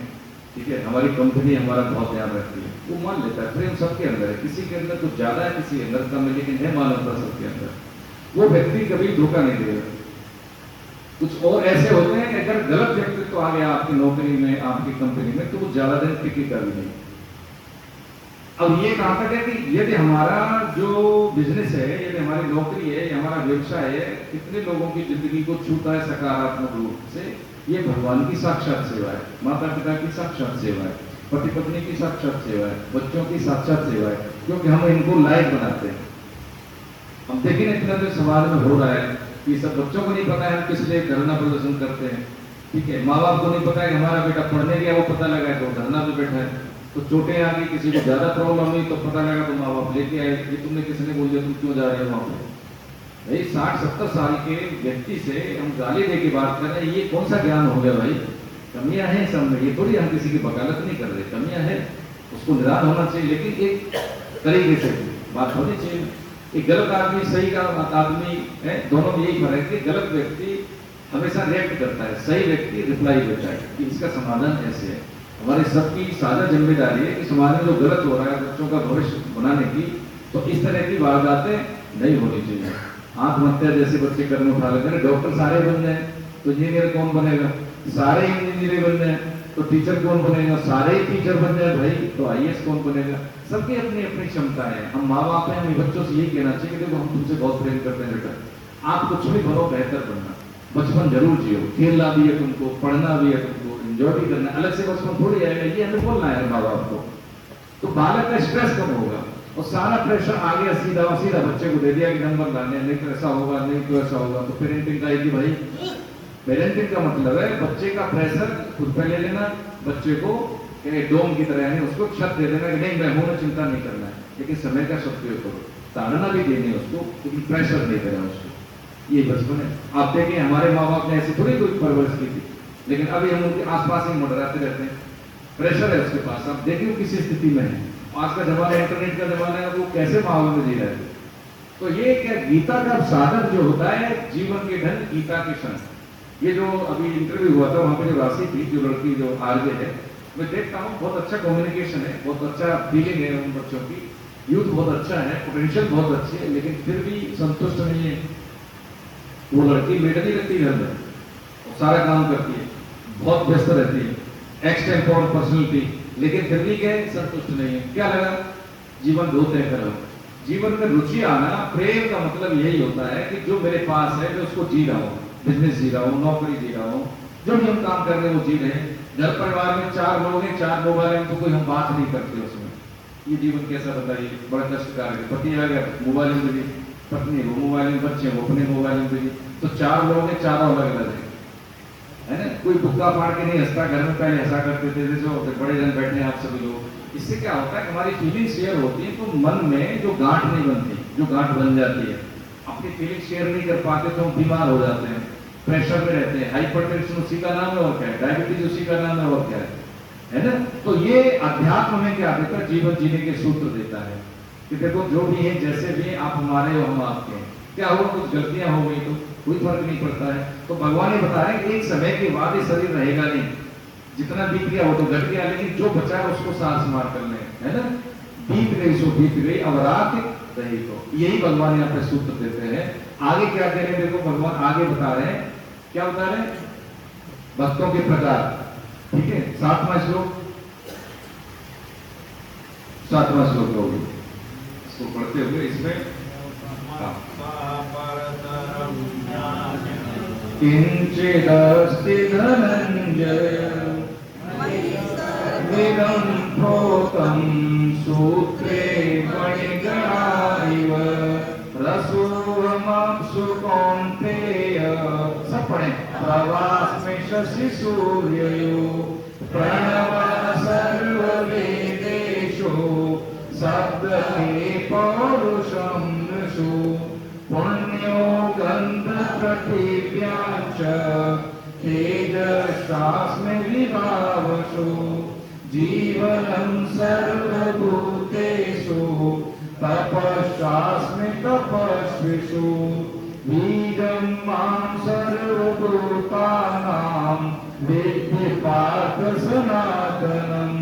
ठीक है, हमारी कंपनी हमारा बहुत ध्यान रखती है, वो मान लेता है। प्रेम सबके अंदर है, किसी के अंदर कुछ ज्यादा है, किसी के अंदर कम है, लेकिन है मानवता सबके अंदर। वो व्यक्ति कभी धोखा नहीं देगा। कुछ और ऐसे होते हैं कि अगर गलत व्यक्तित्व आ गया आपकी नौकरी में, आपकी कंपनी में, तो वो ज्यादा दिन टिकेगा भी नहीं। अब ये कहा तक है कि यदि हमारा जो बिजनेस है, यदि हमारी नौकरी है, हमारा व्यवसाय है, कितने लोगों की जिंदगी को छूता है सकारात्मक रूप से, ये भगवान की साक्षात सेवा है, माता पिता की साक्षात सेवा है, पति पत्नी की साक्षात सेवा है, बच्चों की साक्षात सेवा है, क्योंकि हम इनको लायक बनाते हैं। हम देखिए इतना जो समाज में हो रहा है कि सब बच्चों को नहीं पता है हम किस लिए धरना प्रदर्शन करते हैं, ठीक है, माँ बाप को नहीं पता है कि हमारा बेटा पढ़ने गया, वो पता लगा तो धरना पे बैठा है, तो चोटें आ गई, किसी को ज्यादा प्रॉब्लम हुई तो पता लगा तो माँ बाप लेके आए, ये तुमने किसी ने बोल दिया तुम क्यों जा रहे हो वहां पे। भाई 60-70 साल के व्यक्ति से हम गाली दे के बात कर रहे हैं, ये कौन सा ज्ञान हो गया भाई। कमियां हैं सब में, ये थोड़ी हम किसी की वकालत नहीं कर रहे, कमियां हैं, उसको निदान होना चाहिए, लेकिन एक तरीके से बात होनी चाहिए। एक गलत आदमी, सही का आदमी है, दोनों में यही फर्क है कि गलत व्यक्ति हमेशा रिएक्ट करता है, सही व्यक्ति रिप्लाई देता है कि इसका समाधान ऐसे है। हमारी सबकी साझा जिम्मेदारी है कि समाज में जो गलत हो रहा है बच्चों का भविष्य बनाने की, तो इस तरह की वारदातें नहीं होनी चाहिए। आत्महत्या जैसे बच्चे कदम उठा लेते हैं, डॉक्टर सारे बन जाए तो इंजीनियर कौन बनेगा, सारे इंजीनियर बन जाए तो टीचर कौन बनेगा, सारे ही टीचर बन जाए भाई तो आईएएस कौन बनेगा। सबकी अपनी अपनी क्षमता है। हम माँ बाप हैं, हमें बच्चों से यही कहना चाहिए कि देखो हम तुमसे बहुत प्रेम करते हैं बेटा, आप कुछ भी बनो, बेहतर बनना, बचपन जरूर जियो, खेलना भी है तुमको, पढ़ना भी है तुमको, एंजॉय भी करना, अलग से बचपन थोड़ी आएगा, ये हमें बोलना है माँ बाप को, तो बालक का स्ट्रेस कम होगा और सारा प्रेशर आ गया सीधा सीधा बच्चे को दे दिया कि नंबर लाने, नहीं तो ऐसा होगा, नहीं तो ऐसा होगा, तो पेरेंटिंग का आएगी भाई। पेरेंटिंग का मतलब है बच्चे का प्रेशर खुद पे ले लेना, बच्चे को डोम की तरह है उसको छत दे देना कि नहीं मैं हूं, चिंता नहीं करना है, लेकिन समय का सदुपयोग करो, ताड़ना भी देनी है उसको, लेकिन प्रेशर नहीं देना उसको। ये बचपन है। आप देखिए हमारे माँ बाप ने ऐसी थोड़ी कोई परवरिश की थी, लेकिन अभी हम उनके आसपास ही मंडराते रहते हैं, प्रेशर है उसके पास। आप देखिए किसी स्थिति में है, आज का जमाना इंटरनेट का जमाना है, वो कैसे माहौल में जी रहे थे। तो ये क्या गीता का साधन जो होता है, जीवन के ढंग, गीता के क्षण। ये जो अभी इंटरव्यू हुआ था वहां पे जो राशि थी, जो लड़की जो आरजे है, मैं देखता हूँ बहुत अच्छा कम्युनिकेशन है, बहुत अच्छा फीलिंग है उन बच्चों की, यूथ बहुत अच्छा है, पोटेंशियल बहुत अच्छी है, लेकिन फिर भी संतुष्ट नहीं है। वो लड़की मेडल ही रहती है घर में, सारा काम करती है, बहुत व्यस्त रहती है, एक्सटेम्पोर पर्सनैलिटी, लेकिन फिर भी क्या संतुष्ट नहीं है। क्या लगा, जीवन दो तय करो। जीवन में रुचि आना, प्रेम का मतलब यही होता है कि जो मेरे पास है मैं उसको जी रहा हूँ, बिजनेस जी रहा हूँ, नौकरी जी रहा हूँ, जो भी हम काम कर रहे हैं वो जी रहे हैं। घर परिवार में 4 लोग हैं, 4 मोबाइल हैं, तो कोई हम बात नहीं करते उसमें। ये जीवन कैसा बताइए, बड़ा कष्टकार है। पति आ गया मोबाइल में बिजी, पत्नी वो मोबाइल में, बच्चे वो अपने मोबाइल में बिजी, तो 4 लोग हैं, 4 अलग अलग है ना। कोई भुक्का फाड़ के नहीं हंसता, घर में पहले हंसा करते थे, जैसे बड़े जन बैठे हैं आप सभी लोग। इससे क्या होता है कि हमारी फीलिंग शेयर होती है, तो मन में जो गांठ नहीं बनती, जो गांठ बन जाती है, अपनी फीलिंग शेयर नहीं कर पाते तो हम बीमार हो जाते हैं, प्रेशर में रहते हैं। हाइपरटेंशन उसी का नाम है और क्या है, डायबिटीज उसी का नाम है और क्या है ना। तो ये अध्यात्म में क्या देता है, जीवन जीने के सूत्र देता है कि देखो जो भी है, जैसे भी आप हमारे हो हम आपके हैं, क्या हुआ कुछ गलतियां हो गई तो कोई फर्क नहीं पड़ता है। तो भगवान ने बताया कि एक समय के बाद ये शरीर रहेगा नहीं, जितना बीत गया वो तो घट गया, लेकिन जो बचा है उसको सार समार कर ले, है ना। बीत गई सो बीत गई, अब रात रही तो, यही भगवान यहाँ पे सूत्र देते हैं। आगे क्या कह रहे हैं देखो, भगवान आगे बता रहे हैं, क्या बता रहे हैं, भक्तों के प्रकार, ठीक है। 7वां श्लोक, 7वां श्लोक होगी, इसको पढ़ते हुए इसमें किंचिदस्ति धनंजय वेदं प्रोतं सूत्रे मणिगणाइव रसोऽहमप्सु कौन्तेय, सब पढ़ें। प्रवास्मि शशि सूर्ययो प्रणवः सर्ववेदेषु शब्दते पौरुषं नृषु पुण्यो गन्धपृथिव्याच्च तेजसास्मि विभावसु जीवनं सर्वभूतेषु तपश्चास्मि तपस्विषु बीजं मां सर्वभूतानां विद्धि पार्थ सनातनं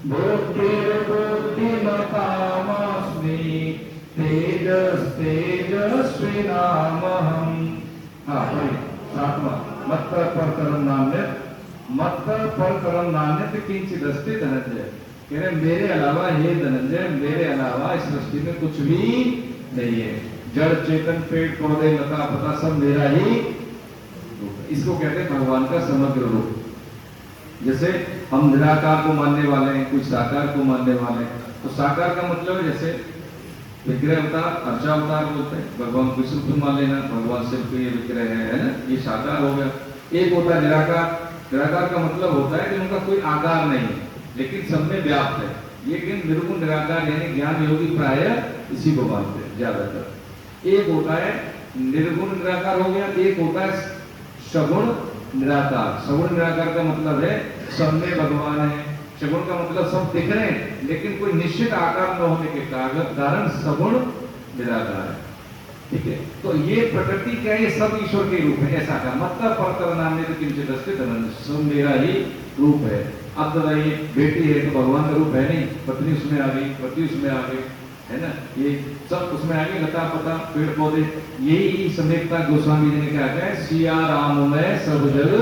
बुद्धिर्बुद्धिमतामस्मि तेजस्तेजस्विनामहम्। हाँ पढ़िए 7वां, मत्त परतरम नान्यत्, मत्त परतरम नान्यत् किंचिदस्ति धनंजय, कह रहे मेरे अलावा हे धनंजय, मेरे अलावा इस सृष्टि में कुछ भी नहीं है। जड़ चेतन पेड़ पौधे लता पता सब मेरा ही रूप है। इसको कहते हैं भगवान का समग्र रूप। जैसे हम निराकार को मानने वाले हैं, कुछ साकार को मानने वाले हैं, तो साकार का मतलब है जैसे विग्रह अवतार, अर्चावतार बोलते हैं, भगवान विष्णु को मान लेना, भगवान शिव के ये विग्रह है ना, ये साकार हो गया। एक होता है निराकार, निराकार का मतलब होता है कि उनका कोई आकार नहीं है लेकिन सब में व्याप्त है। लेकिन निर्गुण निराकार यानी ज्ञान योगी प्राय इसी को मानते हैं ज्यादातर। एक होता है निर्गुण निराकार हो गया, एक होता है सगुण निराकार। सगुण निराकार का मतलब है सब में भगवान है, सगुण का मतलब सब दिख रहे हैं लेकिन कोई निश्चित आकार न होने के कारण सगुण निराकार है, ठीक है। तो ये प्रकृति क्या है, ये सब ईश्वर के रूप है, ऐसा का मतलब परतर नाम में किंचिदस्ति धनंजय, सब मेरा ही रूप है। अब तो ये बेटी है तो भगवान का रूप है नहीं, पत्नी उसमें आ गई, पति उसमें आ गई, है ना, ये सब उसमें आ गए, लता पता पेड़ पौधे। यही समेतता गोस्वामी जी ने क्या कहा है, सिया राम में सब जग,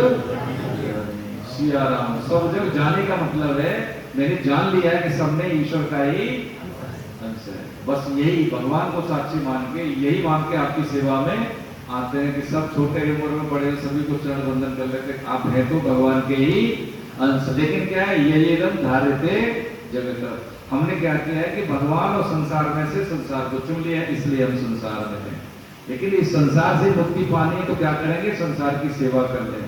सिया राम सब जग जाने का मतलब है मैंने जान लिया है कि सब में ईश्वर का ही अंश है। बस यही भगवान को साक्षी मान के, यही मान के आपकी सेवा में आते हैं कि सब छोटे उम्र में बड़े सभी को चरण वंदन कर लेते, आप हैं तो भगवान के ही अंश। लेकिन क्या है, ये एकदम धारते जगत, हमने क्या किया है कि भगवान और संसार में से संसार को चुन लिया है, इसलिए हम संसार में हैं। लेकिन इस संसार से मुक्ति पानी है तो क्या करेंगे, संसार की सेवा कर लें।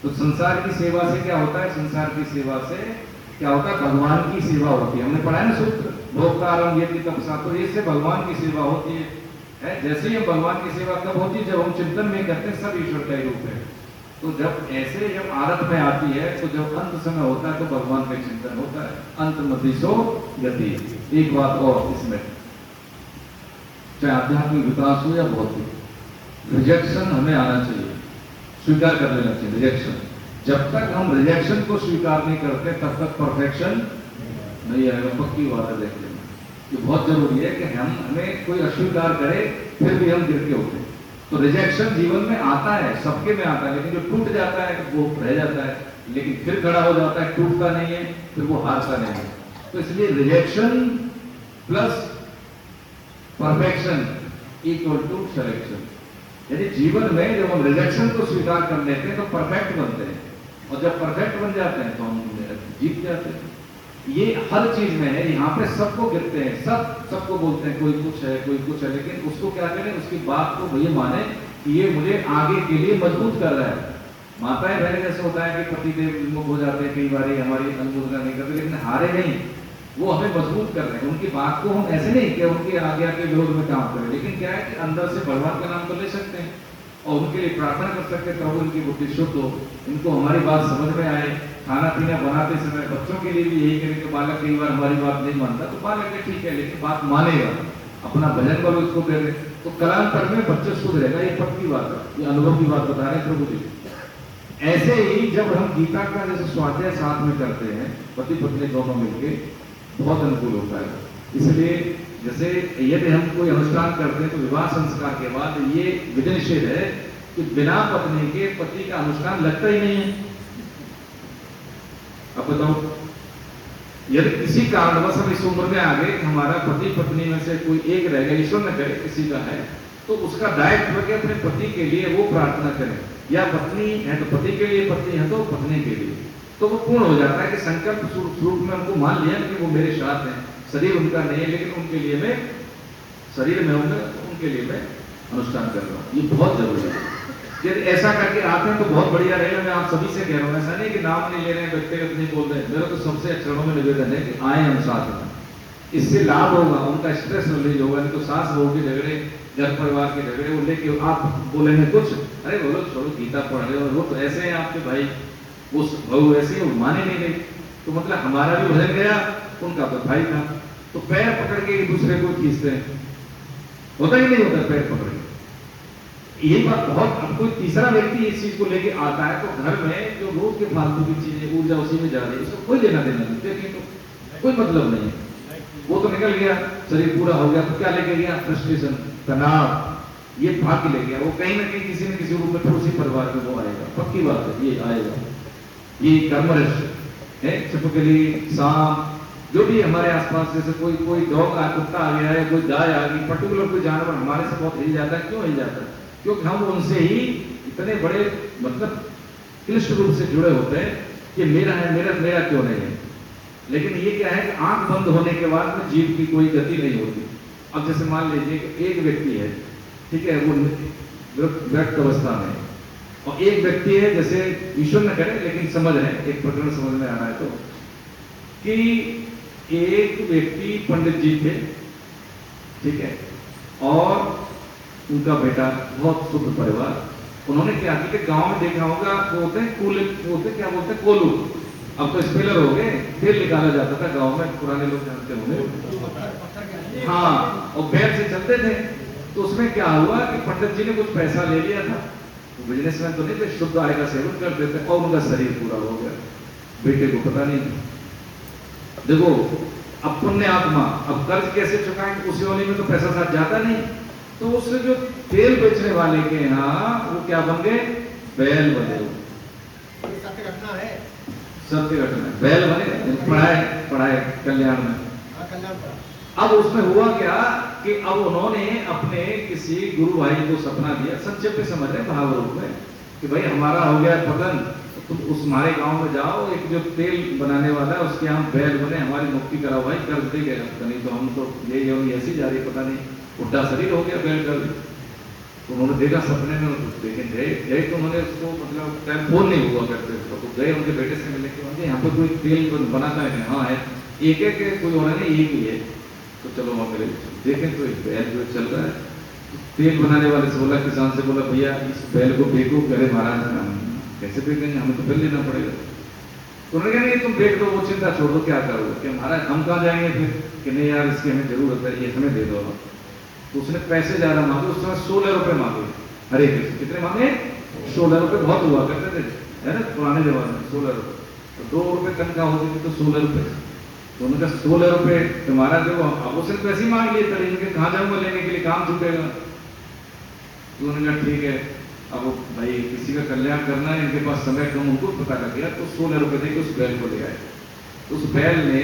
तो संसार की सेवा से क्या होता है, संसार की सेवा से क्या होता है, भगवान की सेवा होती है। हमने पढ़ा है ना सूत्र, भोक्तारम यदि तपसा, तो इससे भगवान की सेवा होती है। जैसे ही हम भगवान की सेवा कब होती है, जब हम चिंतन में करते हैं सब ईश्वर का ही रूप है। तो जब ऐसे जब आदत में आती है तो जब अंत समय होता है तो भगवान का चिंतन होता है। अंत मतिसो गति। एक बात और इसमें, चाहे आध्यात्मिक विकास हो या भौतिक, रिजेक्शन हमें आना चाहिए, स्वीकार कर लेना चाहिए रिजेक्शन। जब तक हम रिजेक्शन को स्वीकार नहीं करते तब तक परफेक्शन नहीं आएगा, पक्की बात है। देख लेना ये बहुत जरूरी है कि हमें कोई अस्वीकार करे फिर भी हम गिर के उठे। तो रिजेक्शन जीवन में आता है, सबके में आता है, लेकिन जो टूट जाता है वो रह जाता है, लेकिन फिर खड़ा हो जाता है, टूटता नहीं है, फिर वो हारता नहीं है। तो इसलिए rejection plus perfection equal to selection. यानी जीवन में जब हम रिजेक्शन को स्वीकार कर लेते हैं तो परफेक्ट बनते हैं, और जब परफेक्ट बन जाते हैं तो हम जीत जाते हैं। ये हर चीज में है, यहाँ पे सबको गिरते हैं, सबको बोलते हैं कोई कुछ है कोई कुछ है, लेकिन उसको क्या करें, उसकी बात को भैया माने कि ये मुझे आगे के लिए मजबूत कर रहा है। माताएं बहनें जैसे होता है कि पतिदेव विमुख हो जाते हैं, कई बार हमारी अनुमोदना नहीं करते, लेकिन हारे नहीं, वो हमें मजबूत कर रहे हैं। उनकी बात को हम ऐसे नहीं कि उनकी आज्ञा के विरोध में काम करें, लेकिन क्या है कि अंदर से भगवान का नाम तो ले सकते हैं और उनके लिए प्रार्थना कर सकते हैं, प्रभु इनकी बुद्धि शुद्ध हो, इनको हमारी बात समझ में आए। खाना पीना बनाते समय बच्चों के लिए भी यही करें कि बालक कई बार हमारी बात नहीं मानता तो बालक है ठीक है, लेकिन बात मानेगा, अपना भजन बल उसको दे दे तो कालांतर में बच्चे शुद्ध रहेगा। ये पक्की बात है, ये अनुभव की बात बता रहे हैं प्रभु जी। ऐसे ही जब हम गीता का जैसे स्वाध्याय साथ में करते हैं पति पत्नी दोनों मिलके, बहुत अनुकूल होता है। इसलिए जैसे यदि हम कोई अनुष्ठान करते हैं तो विवाह संस्कार के बाद ये विधि निषेध है कि बिना पत्नी के पति का अनुष्ठान लगता ही नहीं है। अब बताओ, यदि किसी कारणवश हम इस उम्र में आ गए, हमारा पति पत्नी में से कोई एक रह गया, ईश्वर न करे किसी का है, तो उसका दायित्व है कि अपने पति के लिए वो प्रार्थना करें, या पत्नी है तो पति के लिए, पत्नी है तो पत्नी के लिए, तो वो पूर्ण हो जाता है कि संकल्प स्वरूप में उनको मान लिया कि वो मेरे साथ हैं, शरीर उनका नहीं है लेकिन उनके लिए मैं शरीर में हूं, उनके लिए मैं अनुष्ठान कर रहा हूं। ये बहुत जरूरी है। यदि ऐसा करके आते हैं तो बहुत बढ़िया रहेगा। मैं आप सभी से कह रहा हूँ, ऐसा नहीं कि नाम नहीं ले रहे हैं, व्यक्तिगत नहीं बोल रहे हैं, मेरा तो सबसे चरणों में निवेदन है कि आए हम साथ में, इससे लाभ होगा, उनका स्ट्रेस रिलीज होगा। नहीं तो सास बहू के झगड़े, घर परिवार के झगड़े, वो लेके आप बोलेंगे कुछ, अरे बोलो छोड़ो गीता पढ़ रहे हो, वो तो ऐसे हैं आपके भाई, उस बहू ऐसे ही माने नहीं गई, तो मतलब हमारा भी भजन गया, उनका तो भाई था। तो पैर पकड़ के एक दूसरे को खींचते हैं, होता ही नहीं होता पैर पकड़ के। ये बात बहुत, अब कोई तीसरा व्यक्ति इस चीज को लेके आता है तो घर में जो रोज के फालतू की चीजें, ऊर्जा उसी में जा रही है, उसको कोई लेना देना नहीं, देखिए तो कोई मतलब नहीं है। वो तो निकल गया, शरीर पूरा हो गया, तो क्या लेके गया? फ्रस्ट्रेशन, तनाव, ये भाग के ले गया। वो कहीं ना कहीं किसी न किसी रूप में फिर उसी परिवार में वो आएगा, पक्की बात है, ये आएगा। ये कर्मरश है, छिपकली, सांप, जो भी हमारे आसपास, जैसे कोई डॉग आ, कुत्ता आ गया है, कोई गाय आ गई, पर्टिकुलर कोई जानवर हमारे से बहुत हिल जाता है। क्यों हिल जाता है? क्योंकि हम उनसे ही इतने बड़े मतलब क्लिष्ट रूप से जुड़े होते हैं कि मेरा है, मेरा क्यों नहीं है। लेकिन ये क्या है कि आंख बंद होने के बाद में जीव की कोई गति नहीं होती। अब जैसे मान लीजिए कि एक व्यक्ति है, ठीक है, वो व्यक्त अवस्था में, और एक व्यक्ति है, जैसे ईश्वर न करे लेकिन समझ रहे हैं, एक प्रकरण समझ में आ रहा है, तो कि एक व्यक्ति पंडित जी थे, ठीक है, और उनका बेटा, बहुत शुद्ध परिवार। उन्होंने क्या किया कि गांव में देखा होगा, वो होते हैं कूल, होते क्या बोलते हैं, कोलू, अब तो स्पेलर हो गए, तेल निकाला जाता था गांव में, पुराने लोग जानते होंगे, हाँ, और बैल से चलते थे। तो उसमें क्या हुआ कि पंडित जी ने कुछ पैसा ले लिया था, वो बिजनेसमैन तो नहीं थे, शुद्ध आय का सेवन करते थे, और उनका शरीर पूरा हो गया, बेटे को पता नहीं था। देखो, अब पुण्य आत्मा, अब कर्ज कैसे चुकाएंगे? उस योनि में तो पैसा साथ जाता नहीं, तो उससे जो तेल बेचने वाले के यहाँ वो क्या बन गए? बैल बने। सत्य घटना है, सत्य घटना, बैल बने, पढ़ाए कल्याण में। अब उसमें हुआ क्या कि अब उन्होंने अपने किसी गुरु भाई को सपना दिया, संक्षेप में समझ रहे भाव रूप में, कि भाई हमारा हो गया पतन, तुम उस हमारे गांव में जाओ, एक जो तेल बनाने वाला है उसके यहाँ बैल बने, हमारी मुक्ति कराओ भाई, कर्ज दे गए, नहीं तो हम तो ये ऐसी जा रही, पता नहीं उल्टा शरीर हो गया बैल कर। तो उन्होंने देखा सपने में, लेकिन गए तो उन्होंने उसको मतलब फोन नहीं हुआ करते उसको, तो गए उनके बेटे से मिले कि यहाँ पे कोई तेल बनाता है? हाँ है, एक कोई होना नहीं, एक ही है। तो चलो वहाँ मिले, देखें तो एक बैल जो चल रहा है, तेल बनाने वाले से बोला, किसान से बोला, भैया इस बैल को बेचो। करे महाराज कैसे बेचेंगे, हमें तो बिल लेना पड़ेगा। तो उन्होंने कहा नहीं तुम बेच दो, वो चिंता छोड़ दो, क्या करोगे? कि महाराज हम कहाँ जाएंगे फिर, कि नहीं यार इसकी हमें जरूरत है, ये हमें दे दो। तो उसने पैसे ज्यादा मांगे, उस समय 16 रुपए मांगे। हरे कृष्ण, कितने मांगे? 16 रुपए बहुत हुआ करते थे, है ना, पुराने जमाने में 16 रुपए। तो 2 रुपए तनख्वाह होती थी, तो 16 रुपए। तो उन्होंने कहा 16 रुपए तुम्हारा जो, अब उसने पैसे मांग लिए, तो इनके कहाँ जाऊंगा लेने के लिए, काम छूटेगा। तो उन्होंने कहा ठीक है, अब भाई किसी का कल्याण करना है, इनके पास समय कम, उनको पता कर दिया, तो 16 रुपए देके उस बैल को ले आए। उस बैल ने,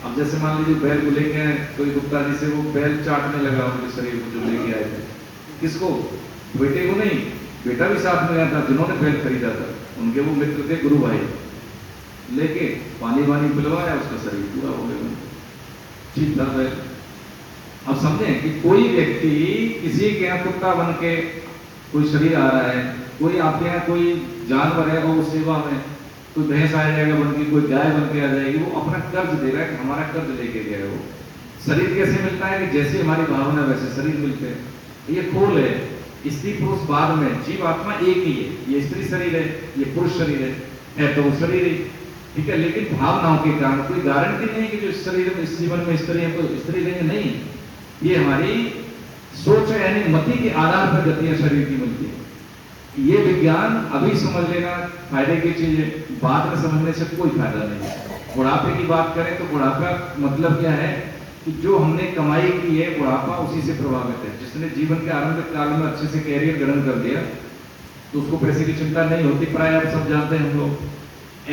अब जैसे मान लीजिए बैल को लेके आए, कोई गुप्ता जी से वो बैल चाटने लगा उनके शरीर को जो लेके आए थे। किसको? बेटे को नहीं, बेटा भी साथ में गया था, जिन्होंने बैल खरीदा था, उनके वो मित्र थे गुरु भाई, लेके पानी वानी पिलवाया, उसका शरीर पूरा हो गया, ठीक था बैल। अब समझे कि कोई व्यक्ति किसी के यहाँ कुत्ता बन के कोई शरीर आ रहा है, कोई आपके यहाँ कोई जानवर है और सेवा में, कोई भैंस आ जाएगा बन के, कोई गाय बन के आ जाएगी, वो अपना कर्ज दे रहा है कि हमारा कर्ज लेके गया है। वो शरीर कैसे मिलता है कि जैसे हमारी भावना वैसे शरीर मिलते हैं। ये खोल है, स्त्री पुरुष बाद में, जीव आत्मा एक ही है, ये स्त्री शरीर है, ये पुरुष शरीर है तो वो शरीर ही, ठीक है। लेकिन भावनाओं के कारण कोई गारंटी नहीं कि जो शरीर में, इस जीवन में स्त्री है तो स्त्री लेंगे, नहीं। ये हमारी सोच है, यानी मति के आधार पर गतियां शरीर की मिलती है। ये विज्ञान अभी समझ लेना फायदे की चीज है, बाद में समझने से कोई फायदा नहीं है। बुढ़ापे की बात करें तो बुढ़ापा मतलब क्या है कि जो हमने कमाई की है बुढ़ापा उसी से प्रभावित है। जिसने जीवन के आरंभिक काल में अच्छे से कैरियर ग्रहण कर दिया तो उसको पैसे की चिंता नहीं होती, प्राय आप सब जानते हैं हम लोग।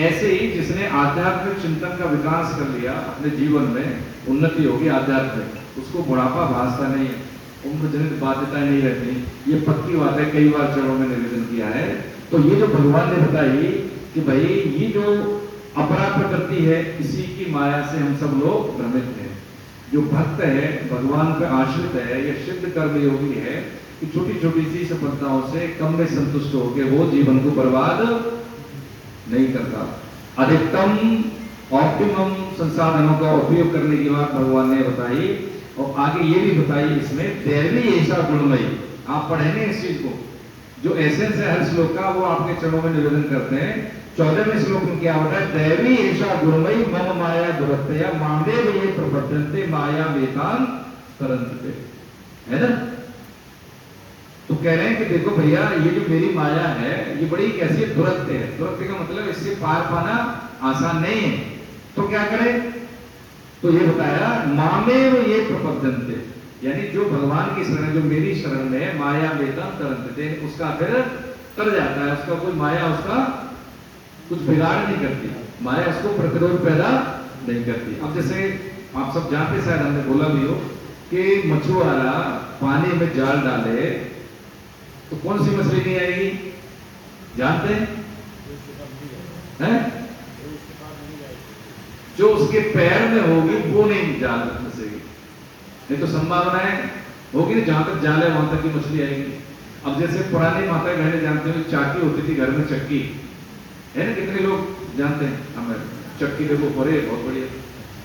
ऐसे ही जिसने आध्यात्मिक चिंतन का विकास कर लिया, अपने जीवन में उन्नति होगी आध्यात्मिक, उसको बुढ़ापा भासता नहीं है, उम्र जनित बाध्यताएं नहीं रहती। ये पक्की बात है, कई बार चरणों में निवेदन किया है। तो ये जो भगवान ने बताई कि भाई ये जो अपरा प्रकृति है, इसी की माया से हम सब लोग भ्रमित हैं। जो भक्त है, भगवान पर आश्रित है, या सिद्ध कर्म योगी है कि छोटी छोटी सी सफलताओं से कम में संतुष्ट होकर वो जीवन को बर्बाद नहीं करता। अधिकतम ऑप्टिमम संसाधनों का उपयोग करने की बात भगवान ने बताई। और आगे ये भी बताई इसमें दैवी ऐसा गुणमयी, आप पढ़ेंगे इस चीज को, जो एसेंस है हर श्लोक का वो आपके चरणों में निवेदन करते हैं। 14वें श्लोक में क्या होता है, दैवी ऐसा गुणमयी मम माया दुरत्या मामेव ये प्रपद्यन्ते माया वेतान तरन्ते, है ना। तो कह रहे हैं कि देखो भैया ये जो मेरी माया है ये बड़ी कैसी दुरत्य है। दुरत्य का मतलब इससे पार पाना आसान नहीं है। तो क्या करें, तो ये बताया मामेव ये प्रपद्यन्ते, यानी जो भगवान की शरण, जो मेरी शरण में है, माया वेतान तरन्ते, उसका फिर तर जाता है, उसका कोई माया उसका कुछ बिगाड़ नहीं करती, माया उसको प्रतिरोध पैदा नहीं करती। अब जैसे आप सब जानते, शायद हमने बोला भी हो कि मछुआरा पानी में जाल डाले तो कौन सी मछली नहीं आएगी, जानते हैं? जो उसके पैर में होगी वो नहीं जाल फंसेगी, नहीं तो संभावनाएं होगी ना, जहां तक जाल है वहां तक की मछली आएगी। अब जैसे पुरानी माता बहने जानते हो चाकी होती थी घर में, चक्की है ना, कितने लोग जानते हैं, हमें चक्की देखो बड़े बहुत बढ़िया।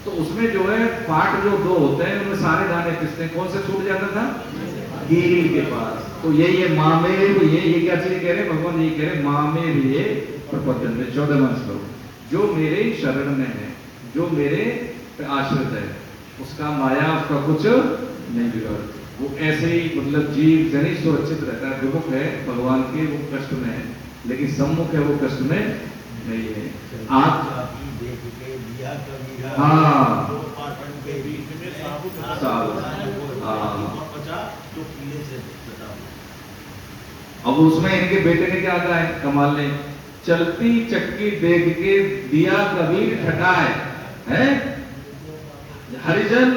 तो उसमें जो है पार्ट जो दो होते हैं उनमें सारे दाने पिसते हैं, कौन सा छूट जाता था, कील के पास। तो यही है मामेव ये क्या चीज कह रहे भगवान, ये कह रहे मामेव ये प्रपद्यन्ते। 14वां श्लोक, जो मेरे शरण में है, जो मेरे पे आश्रित है, उसका माया उसका कुछ नहीं बिगाड़। वो ऐसे ही मतलब जीव जनी सुरक्षित रहता है। विमुख है भगवान के, वो कष्ट में है, लेकिन सम्मुख है वो कष्ट में नहीं है। आप हाँ अब उसमें इनके बेटे ने क्या कहा है, कमाल ने, चलती चक्की देख के दिया कबीर ठटाए है, हरिजन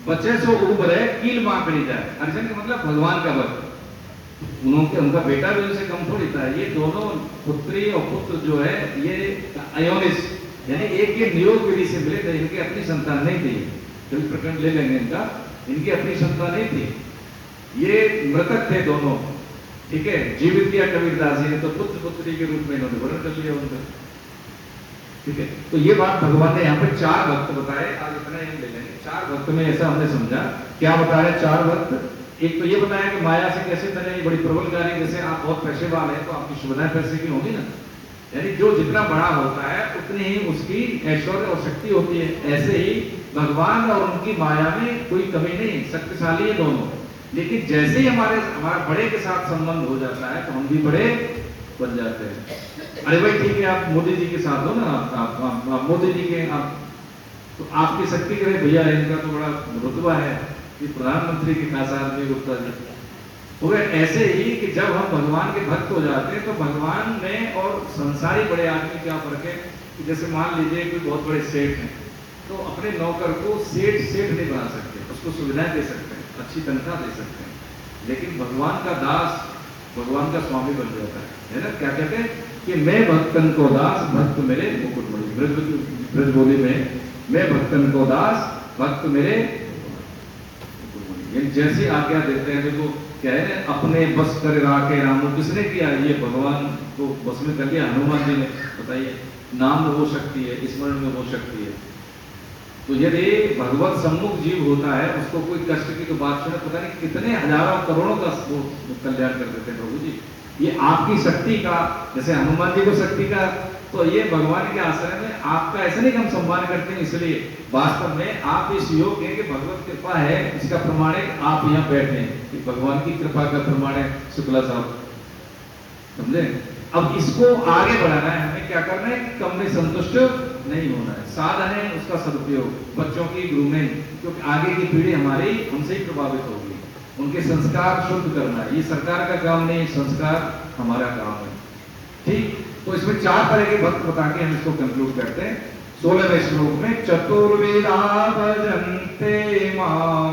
बच्चे से उबरे कील माकड़ी जाए। हरिजन का मतलब भगवान का भक्त, उनका बेटा भी उनसे कम थोड़ी था। ये दोनों पुत्री और पुत्र जो है ये अयोनिस, यानी एक के नियोग विधि से मिले थे, इनके अपनी संतान नहीं थी। कभी प्रकरण ले लेंगे इनका, इनकी अपनी संतान नहीं थी, ये मृतक थे दोनों, ठीक है। जीवित किया कबीरदास जी ने, तो पुत्र पुत्री के रूप में इन्होंने वर्णन कर लिया उनका, ठीक है। तो ये बात भगवान ने यहाँ पे 4 भक्त बताए, आज इतना ही ले लेंगे। 4 भक्त में ऐसा हमने समझा, क्या बताया 4 भक्त। एक तो ये बताया कि माया से कैसे तने बड़ी प्रबलकारी, जैसे आप बहुत पैसे वाले हैं तो आपकी सुविधाएं पैसे की होगी ना, यानी जो जितना बड़ा होता है उतनी ही उसकी ऐश्वर्य और शक्ति होती है। ऐसे ही भगवान और उनकी माया में कोई कमी नहीं, शक्तिशाली है दोनों। लेकिन जैसे ही हमारा बड़े के साथ संबंध हो जाता है तो हम भी बड़े बन जाते हैं। अरे भाई ठीक है, आप मोदी जी के साथ हो ना, आप मोदी जी के, आप तो आपकी शक्ति के भैया इनका तो बड़ा रुतबा है, ये प्रधानमंत्री के खास आदमी गुप्ता जी हो गए। ऐसे ही कि जब हम भगवान के भक्त हो जाते हैं तो भगवान में और संसारी बड़े आदमी क्या फर्क है कि जैसे मान लीजिए कोई बहुत बड़े सेठ हैं तो अपने नौकर को सेठ नहीं बना सकते, उसको सुविधाएं दे सकते हैं, अच्छी तनख्वाह दे सकते हैं, लेकिन भगवान का दास भगवान का स्वामी बन जाता है ना। क्या कहते हैं कि मैं भक्तन को दास, भक्त मेरे मुकुटमणि। ब्रज बोली में मैं भक्तन को दास, भक्त मेरे मुकुटमणि। जैसी आज्ञा देते हैं, देखो क्या है, अपने बस कर राखे रामो, किसने किया, ये भगवान को बस में कर लिया, हनुमान जी ने। बताइए, नाम में वो शक्ति है, स्मरण में वो शक्ति है। तो यदि भगवत सम्मुख जीव होता है, उसको कोई कष्ट की तो बात सुने, पता नहीं कितने हजारों करोड़ों का कल्याण कर देते हैं प्रभु जी। ये आपकी शक्ति का, जैसे हनुमान जी को शक्ति का, तो ये भगवान के आश्रय में आपका ऐसा नहीं कि हम सम्मान करते हैं, इसलिए वास्तव में आप इस योग है कि भगवत कृपा है, इसका प्रमाण है आप यहाँ बैठे हैं, कि भगवान की कृपा का प्रमाण है। शुक्ला साहब समझे? अब इसको आगे बढ़ाना है, हमें क्या करना है, कम में संतुष्ट नहीं होना है। साधन है उसका सदुपयोग, बच्चों की ग्रूमिंग, क्योंकि आगे की पीढ़ी हमारी उनसे ही प्रभावित होगी, उनके संस्कार शुद्ध करना है। ये सरकार का काम नहीं, संस्कार हमारा काम है। ठीक, तो इसमें 4 तरह के भक्त बता के हम इसको कंक्लूड करते हैं। 16वें श्लोक में चतुर्विधा भजन्ते माम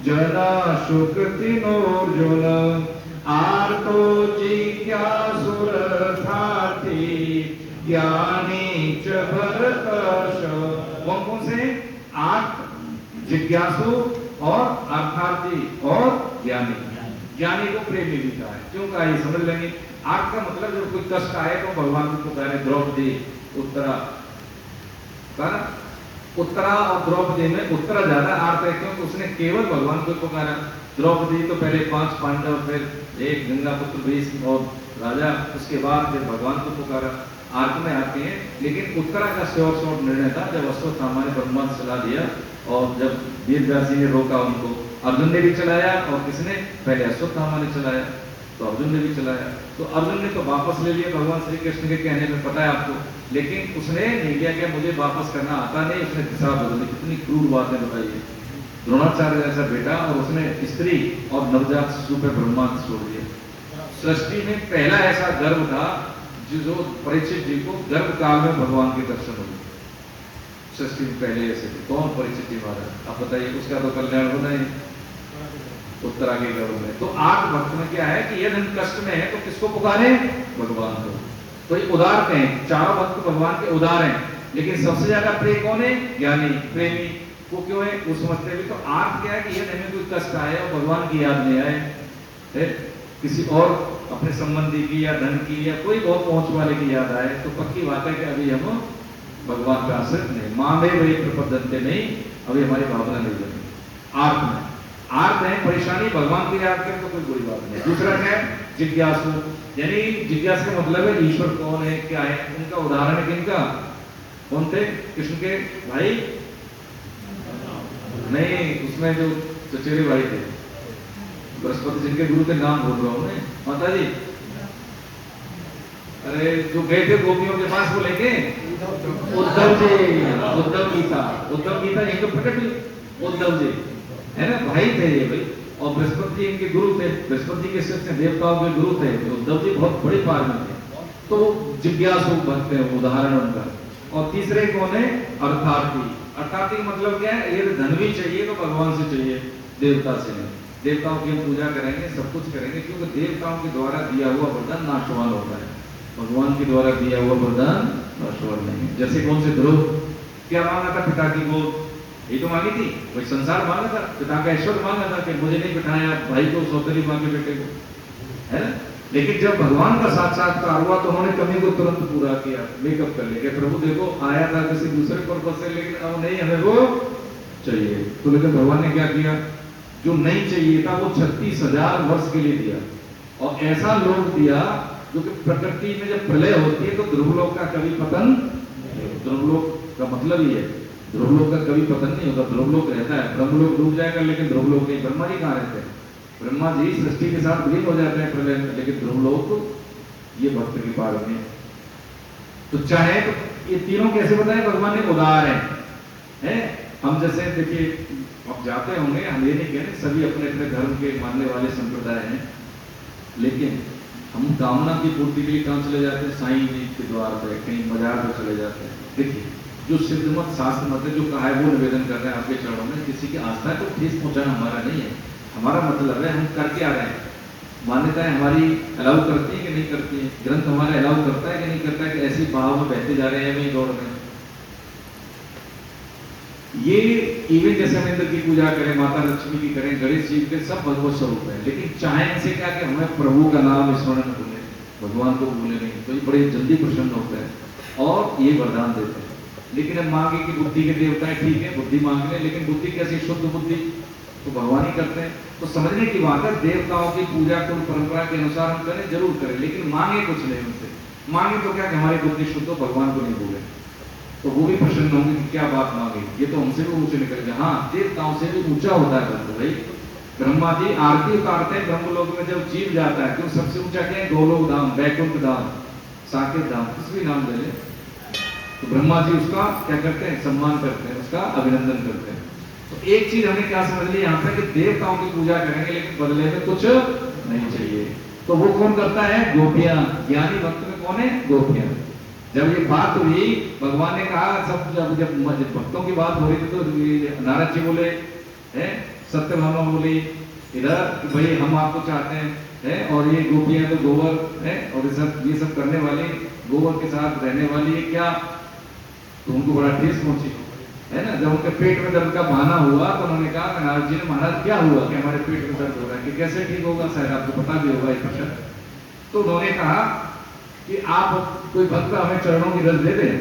जना शुकृतिनोर्जुन आर्तो जिज्ञासुरर्थार्थी ज्ञानी च भरतर्षभ। कौन से? 8 जिज्ञासु और अर्थार्थी और ज्ञानी। ज्ञानी को प्रेमी भी कहा है। क्यों कहा ये समझ लेंगे। 8 का मतलब जब कोई कष्ट आए तो भगवान को पुकारे। द्रौपदी उत्तरा, उत्तरा और द्रौपदी में उत्तरा ज्यादा अर्थ है, क्योंकि उसने केवल भगवान को पुकारा। द्रौपदी तो पहले 5 पांडव, फिर एक गंगा पुत्र भीष्म और राजा, उसके बाद फिर भगवान को पुकारा। अर्थ में आते हैं, लेकिन उत्तरा का श्योर शॉर्ट निर्णय था जब अश्वत्थामा ने ब्रह्मास्त्र चला दिया और जब वीरव्यास ने रोका उनको। अर्जुन ने भी चलाया और किसने? पहले अश्वत्थामा ने चलाया, तो अर्जुन ने भी चलाया। तो अर्जुन ने तो वापस ले लिया भगवान श्री कृष्ण के कहने में, पता है आपको, लेकिन उसने नहीं लिया कि मुझे वापस करना आता नहीं, उसने दिशा बदली। कितनी क्रूर बातें बताई है। द्रोणाचार्य जैसा बेटा और उसने स्त्री और नवजात शिशु पे ब्रह्मास्त्र छोड़ दिया। सृष्टि में पहला ऐसा गर्भ था जो परीक्षित जी को गर्भ काल में भगवान के दर्शन हुए। सृष्टि में पहले ऐसे थे। कौन? परीक्षित जी महाराज। आप बताइए, उसका तो कल्याण होना ही उत्तरा के गर्भ में। तो 8 भक्त में क्या है कि यदि हम कष्ट में है तो किसको पुकारे? भगवान को। तो ये उदार कहें, 4 भक्त भगवान के उदार हैं, लेकिन सबसे ज्यादा प्रिय कौन है? ज्ञानी, प्रेमी। वो क्यों है? वो समझते भी। तो 8 क्या है कि यदि हमें कोई कष्ट आए और भगवान की याद नहीं आए, किसी और अपने संबंधी की या धन की या कोई बहुत पहुंच वाले की याद आए, तो पक्की बात है कि अभी हम भगवान का आश्रित नहीं, मां में वही प्रपद्यंते नहीं, अभी हमारी भावना नहीं बनी। आर्थ में आर्थ है परेशानी, भगवान की याद करें तो कोई बुरी बात नहीं। दूसरा क्या है? जिज्ञासु, यानी जिज्ञासा का मतलब है ईश्वर कौन है, क्या है। उनका उदाहरण है किनका? कौन थे? कृष्ण के भाई नहीं, उसमें जो चचेरे भाई थे बृहस्पति, जिनके गुरु के नाम बोल रहा हूं मैं, माता जी। अरे जो गए थे गोपियों के पास, वो लेके उद्धव जी, उद्धव गीता, उद्धव गीता यही तो प्रकट हुई। उद्धव जी है ना, भाई थे ये भाई। और बृहस्पति जी इनके गुरु थे, बृहस्पति के शिष्य देवताओं के गुरु थे। उद्धव जी बहुत बड़े पारंगत थे। तो जिज्ञासु भक्त है, उदाहरण उनका। और तीसरे कौन है? अर्थार्थी। अर्थार्थी मतलब क्या है? ये धन भी चाहिए तो भगवान से चाहिए, देवता से नहीं। देवताओं की हम पूजा करेंगे, सब कुछ करेंगे, क्योंकि देवताओं के द्वारा दिया हुआ वरदान नाशवान होता है, भगवान के द्वारा दिया हुआ वरदान नाशवान नहीं। जैसे कौन से ध्रुव क्या मांगा था पिता की गोद, ये तो मांगी थी, कोई संसार मांगा था, पिता का ऐश्वर्य मांगा था कि मुझे नहीं बिठाया भाई को, सौतेली मां के बेटे को, है ना। लेकिन जब भगवान का साक्षात्कार हुआ तो उन्होंने कमी को तुरंत पूरा किया, मेकअप कर लिया। प्रभु देखो आया था किसी दूसरे पर्पज से, लेकिन अब नहीं, हमें वो चाहिए। तो लेकिन भगवान ने क्या किया? जो नहीं चाहिए था वो 36,000 वर्ष के लिए दिया, और ऐसा लोक दिया जो कि प्रकृति में जब प्रलय होती है तो ध्रुवलोक का कभी पतन, ध्रुवलोक का मतलब ही है, ध्रुवलोक का कभी पतन नहीं होता, ध्रुवलोक रहता है। ब्रह्मलोक डूब जाएगा लेकिन ध्रुवलोक नहीं। ब्रह्मा जी कहाँ रहते हैं? ब्रह्मा जी सृष्टि के साथ विलीन हो जाते हैं प्रलय में, लेकिन ध्रुवलोक ये भक्त की पार में। तो चाहे तो ये तीनों कैसे बताए भगवान ने? उदार है। हम जैसे देखिए, आप जाते होंगे, हम ये नहीं कह रहे सभी अपने अपने धर्म के मानने वाले संप्रदाय हैं, लेकिन हम कामना की पूर्ति के लिए कहाँ चले जाते हैं? साईं जी के द्वार पे, कहीं बाजार पे चले जाते हैं। देखिए, जो सिद्ध मत शास्त्र मत है, जो कहा है वो निवेदन कर रहे हैं आपके चरणों में। किसी की आस्था को ठेस पहुंचाना हमारा नहीं है। हमारा मतलब है हम करके आ रहे हैं, मान्यताएं हमारी अलाउ करती है कि नहीं करती है, ग्रंथ हमारा अलाउ करता है कि नहीं करता है कि ऐसी भाव में बहते जा रहे हैं, वही दौड़ रहे हैं। ये इवेंट जैसे हम इंद्र की पूजा करें, माता लक्ष्मी की करें, गणेश जी के, सब भगवत स्वरूप है, लेकिन चाहे इनसे क्या कि हमें प्रभु का नाम स्मरण भूले, भगवान को भूले नहीं, तो ये बड़े जल्दी प्रसन्न होते हैं और ये वरदान देते हैं। लेकिन हम मांगे कि बुद्धि के देवता है, ठीक है बुद्धि मांग ले, लेकिन बुद्धि कैसी? शुद्ध बुद्धि तो भगवान ही करते हैं। तो समझने की बात है, देवताओं की पूजा कुल परंपरा के अनुसार हम करें, जरूर करें, लेकिन मांगे कुछ नहीं उनसे। मांगे तो क्या कि हमारी बुद्धि शुद्ध हो, भगवान को नहीं भूले, तो वो भी प्रसन्न होंगे कि क्या बात मांगे, ये तो हमसे भी ऊंचे निकल गए। हाँ, देवताओं से भी ऊंचा होता है भक्त भाई, ब्रह्मा जी आरती उतारते हैं ब्रह्मलोक में, जब जीव जाता है तो सबसे ऊंचा क्या है? गोलोक धाम, वैकुंठ धाम, साकेत धाम, कुछ भी नाम ले ले। तो ब्रह्मा जी उसका क्या करते हैं? सम्मान करते हैं, उसका अभिनंदन करते हैं। तो एक चीज हमने क्या समझ ली यहाँ पे कि देवताओं की पूजा करेंगे लेकिन बदले में कुछ नहीं चाहिए। तो वो कौन करता है? गोपियां। ज्ञानी भक्त में कौन है? गोपियां। जब ये बात हुई, भगवान ने कहा, सब जब भक्तों की बात हो रही थी तो नारद जी बोले, सत्यभामा बोली इधर कि भाई हम आपको चाहते हैं, और ये गोपियां तो गोबर है और ये सब करने वाली, गोबर के साथ रहने वाली है क्या? तो उनको बड़ा ठेस पहुंची, है ना। जब उनके पेट में दर्द का बहाना हुआ तो उन्होंने कहा नारद जी ने, महाराज क्या हुआ कि हमारे पेट में दर्द हो रहा है, कि कैसे ठीक होगा? शायद आपको पता भी होगा ये प्रश्न। तो उन्होंने कहा कि आप कोई भक्त हमें चरणों की रस दे दें,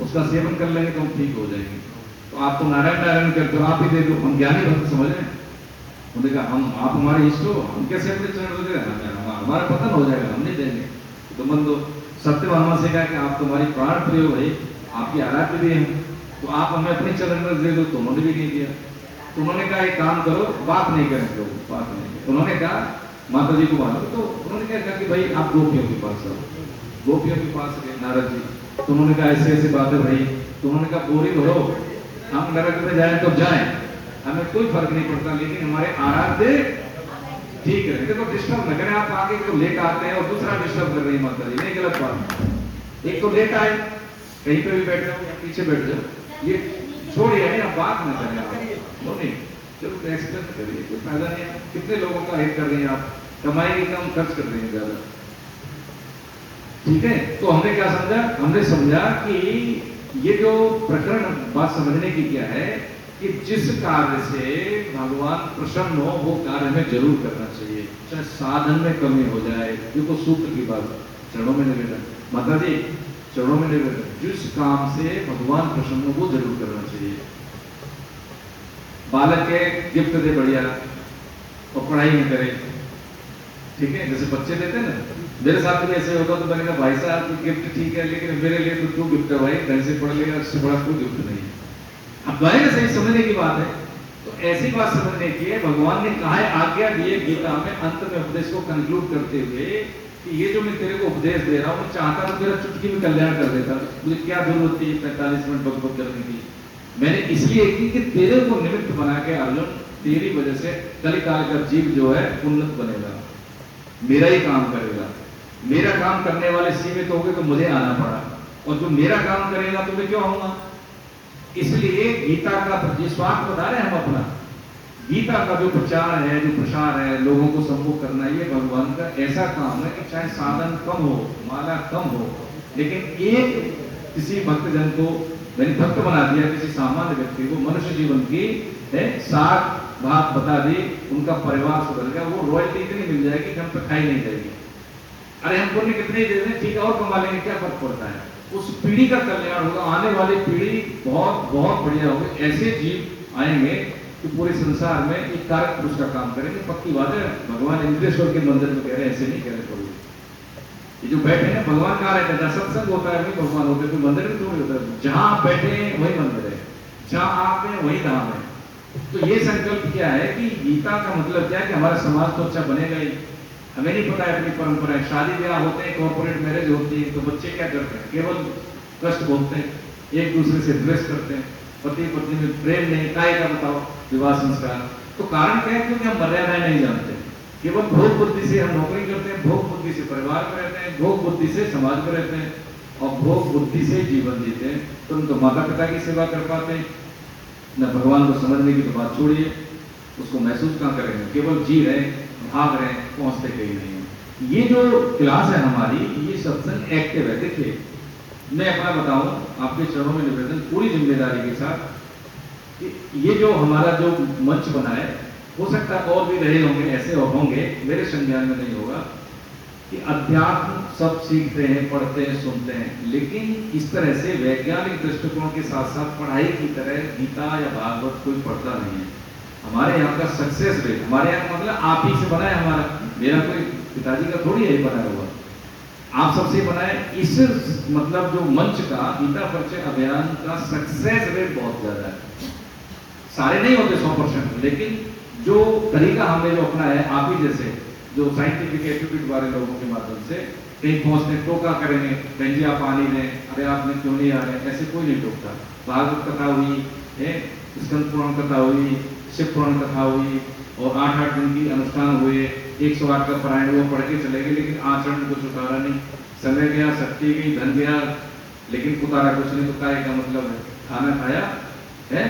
उसका सेवन कर लेंगे तो हम ठीक हो जाएंगे। तो आप तो नारायण नारायण करते हो, आप ही दे दो, हम ज्ञानी भक्त समझ रहे हैं। उन्होंने कहा हम, आप हमारे इष्ट हो, हम कैसे अपने चरण दे दें? हमारा पतन हो जाएगा, हम नहीं देंगे। तो मन तो सत्यभामा से कहा कि आप तुम्हारी प्राण प्रिय है, आपकी आराध्य भी है, तो आप हमें अपने चरण रस दे दो। तो उन्होंने भी नहीं दिया। तो उन्होंने कहा एक काम करो, बात नहीं करें लोग, बात नहीं। तो उन्होंने कहा माता जी को मानो। तो उन्होंने क्या कहा कि भाई आप गोपियों के पास आओ। गोपियों के पास गए नारद जी। तो उन्होंने कहा ऐसे ऐसे बात है भाई। तो उन्होंने कहा बोरी भरो, हम नरक में जाए तो जाए, हमें कोई फर्क नहीं पड़ता, लेकिन हमारे आराध्य ठीक है। देखो डिस्टर्ब न करें, आप आगे तो लेट आते हैं और दूसरा डिस्टर्ब कर रही है माता जी, नहीं गलत बात। एक तो लेट आए, कहीं पे भी बैठे हो या पीछे बैठ जाओ, ये छोड़िए नहीं, आप बात न करें, आप नहीं, चलो एक्सप्लेन करिए, कोई फायदा नहीं है। कितने लोगों का हित कर रही हैं आप, कमाई की कम खर्च कर रही हैं ज्यादा, ठीक है। तो हमने क्या समझा? हमने समझा कि ये जो प्रकरण बात समझने की क्या है कि जिस कार्य से भगवान प्रसन्न हो वो कार्य हमें जरूर करना चाहिए, चाहे साधन में कमी हो जाए। देखो सूत्र की बात, चरणों में निवेदन, माता जी चरणों में निवेदन, जिस काम से भगवान प्रसन्न हो वो जरूर करना चाहिए। बालक के गिफ्ट दे बढ़िया और पढ़ाई में करे, ठीक है, जैसे बच्चे देते हैं ना। मेरे साथ भी ऐसे होता तो मैंने कहा भाई साहब गिफ्ट ठीक है, लेकिन मेरे लिए तो तू गिफ्ट है भाई, ढंग से पढ़ लेगा, उससे बड़ा कोई गिफ्ट नहीं है। अब भाई ना सही समझने की बात है। तो ऐसी बात समझने की है, भगवान ने कहा है, आज्ञा दी है गीता में अंत में उपदेश को कंक्लूड करते हुए कि ये जो मैं तेरे को उपदेश दे रहा हूँ, मैं चाहता हूँ तेरा चुटकी में कल्याण कर देता, मुझे क्या जरूरत थी 45 मिनट बकबक करने की। मैंने इसलिए की कि तेरे को निमित्त बना के अर्जुन, तेरी वजह से कलिकाल का जीव जो है उन्नत बनेगा, मेरा ही काम करेगा। मेरा काम करने वाले सीमित हो गए तो मुझे आना पड़ा, और जो मेरा काम करेगा तो मैं क्यों आऊंगा? इसलिए गीता का स्वार्थ बता रहे हैं हम अपना। गीता का जो प्रचार है, जो प्रसार है, लोगों को सम्मुख करना, ये भगवान का ऐसा काम है कि चाहे साधन कम हो, माला कम हो, लेकिन एक किसी भक्तजन को मैंने भक्त बना दिया, किसी सामान्य व्यक्ति को मनुष्य जीवन की सात बात बता दी, उनका परिवार सुधर गया, वो रॉयल्टी इतनी मिल जाएगी कि हम पे खाई नहीं जाएगी। अरे हम पुण्य कितने दे दें, ठीक है, और कमा लेंगे, क्या फर्क पड़ता है? उस पीढ़ी का कल्याण होगा, आने वाली पीढ़ी बहुत बहुत बढ़िया होगी। ऐसे जीव आएंगे कि पूरे संसार में एक कारक पुरुष का काम करेंगे। पक्की बात है, भगवान इंद्रेश्वर के मंदिर में कह रहे हैं, ऐसे नहीं कह रहे कोई। ये जो बैठे हैं भगवान कहाँ रहते हैं? सत्संग होता है वही भगवान होते हैं, कोई मंदिर में थोड़ी होता है। जहाँ बैठे वही मंदिर है, जहाँ आप हैं वही धाम है। तो ये संकल्प क्या है कि गीता का मतलब क्या है कि हमारा समाज तो अच्छा बनेगा ही। हमें नहीं पता है अपनी परंपरा, शादी ब्याह होते हैं, कॉर्पोरेट मैरिज होती है, तो बच्चे क्या करते हैं? केवल कष्ट भोगते हैं, एक दूसरे से द्वेष करते हैं, पति पत्नी में प्रेम नहीं, काय का बताओ विवाह संस्कार। तो कारण क्या है? क्योंकि हम मर्यादाएं नहीं जानते। केवल भोग बुद्धि से हम नौकरी करते हैं, भोग बुद्धि से परिवार में रहते हैं, भोग बुद्धि से समाज में रहते हैं, और भोग बुद्धि से जीवन जीते हैं। तो उनको माता पिता की सेवा कर पाते हैं न, भगवान को समझने की तो बात छोड़िए, उसको महसूस कहाँ करेंगे? केवल जी रहे, भाग रहे, पहुंचते कहीं नहीं। ये जो क्लास है हमारी, ये सत्संग एक्टिव है। देखिए मैं अपना बताऊं, आपके चरणों में निवेदन पूरी जिम्मेदारी के साथ कि ये जो हमारा जो मंच बना है, हो सकता है और भी रहे होंगे, ऐसे और होंगे, मेरे संज्ञान में नहीं होगा, कि अध्यात्म सब सीखते हैं, पढ़ते हैं, सुनते हैं, लेकिन इस तरह से वैज्ञानिक दृष्टिकोण के साथ साथ पढ़ाई की तरह गीता या भागवत कोई पढ़ता नहीं है। हमारे यहाँ का सक्सेस रेट, हमारे यहाँ का मतलब आप ही से बना है, हमारा, मेरा कोई पिताजी का थोड़ी है बनाया हुआ, आप सबसे बनाए। इस मतलब जो मंच का गीता परिचय अभियान का सक्सेस रेट बहुत ज्यादा है। सारे नहीं होते 100%, लेकिन जो तरीका हमने जो अपना है, आप ही जैसे जो साइंटिफिक एटीट्यूड वाले लोगों के माध्यम से कहीं पहुंचने टोका करेंगे, बहन जी आप पानी दें, अरे आपने क्यों नहीं आ रहे, ऐसे कोई नहीं टोकता। भागवत कथा हुई है, स्कंद पुराण कथा हुई, शिव पुराण कथा हुई और 8-8 दिन की अनुष्ठान हुए, 108 का पारायण वो पढ़ के चले गए, लेकिन आचरण में कुछ उतारा नहीं। समय गया, शक्ति गई, धन गया, लेकिन उतारा कुछ नहीं। तो काय का मतलब है, खाना खाया है,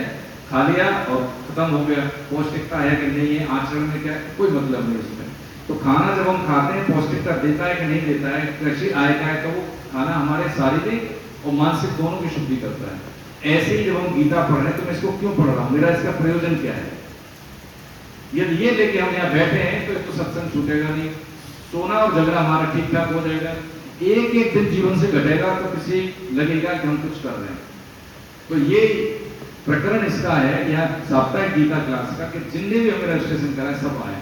खा लिया और खत्म हो गया। पौष्टिकता है कि नहीं है, आचरण में क्या, कोई मतलब नहीं उसमें। तो खाना जब हम खाते हैं पौष्टिकता देता है कि नहीं देता है, कृषि आय का है, तो वो खाना हमारे शारीरिक और मानसिक दोनों की शुद्धि करता है। ऐसे ही जब हम गीता पढ़ रहे हैं तो मैं इसको क्यों पढ़ रहा हूँ, मेरा इसका प्रयोजन क्या है? यदि ये लेके हम यहाँ बैठे हैं तो सत्संग छूटेगा नहीं, सोना और जगना हमारा ठीक ठाक हो जाएगा। एक एक दिन जीवन से घटेगा तो किसी लगेगा कि हम कुछ कर रहे हैं। तो ये प्रकरण इसका है यहाँ साप्ताहिक गीता क्लास का कि जिनने भी हमें रजिस्ट्रेशन करा है सब आए।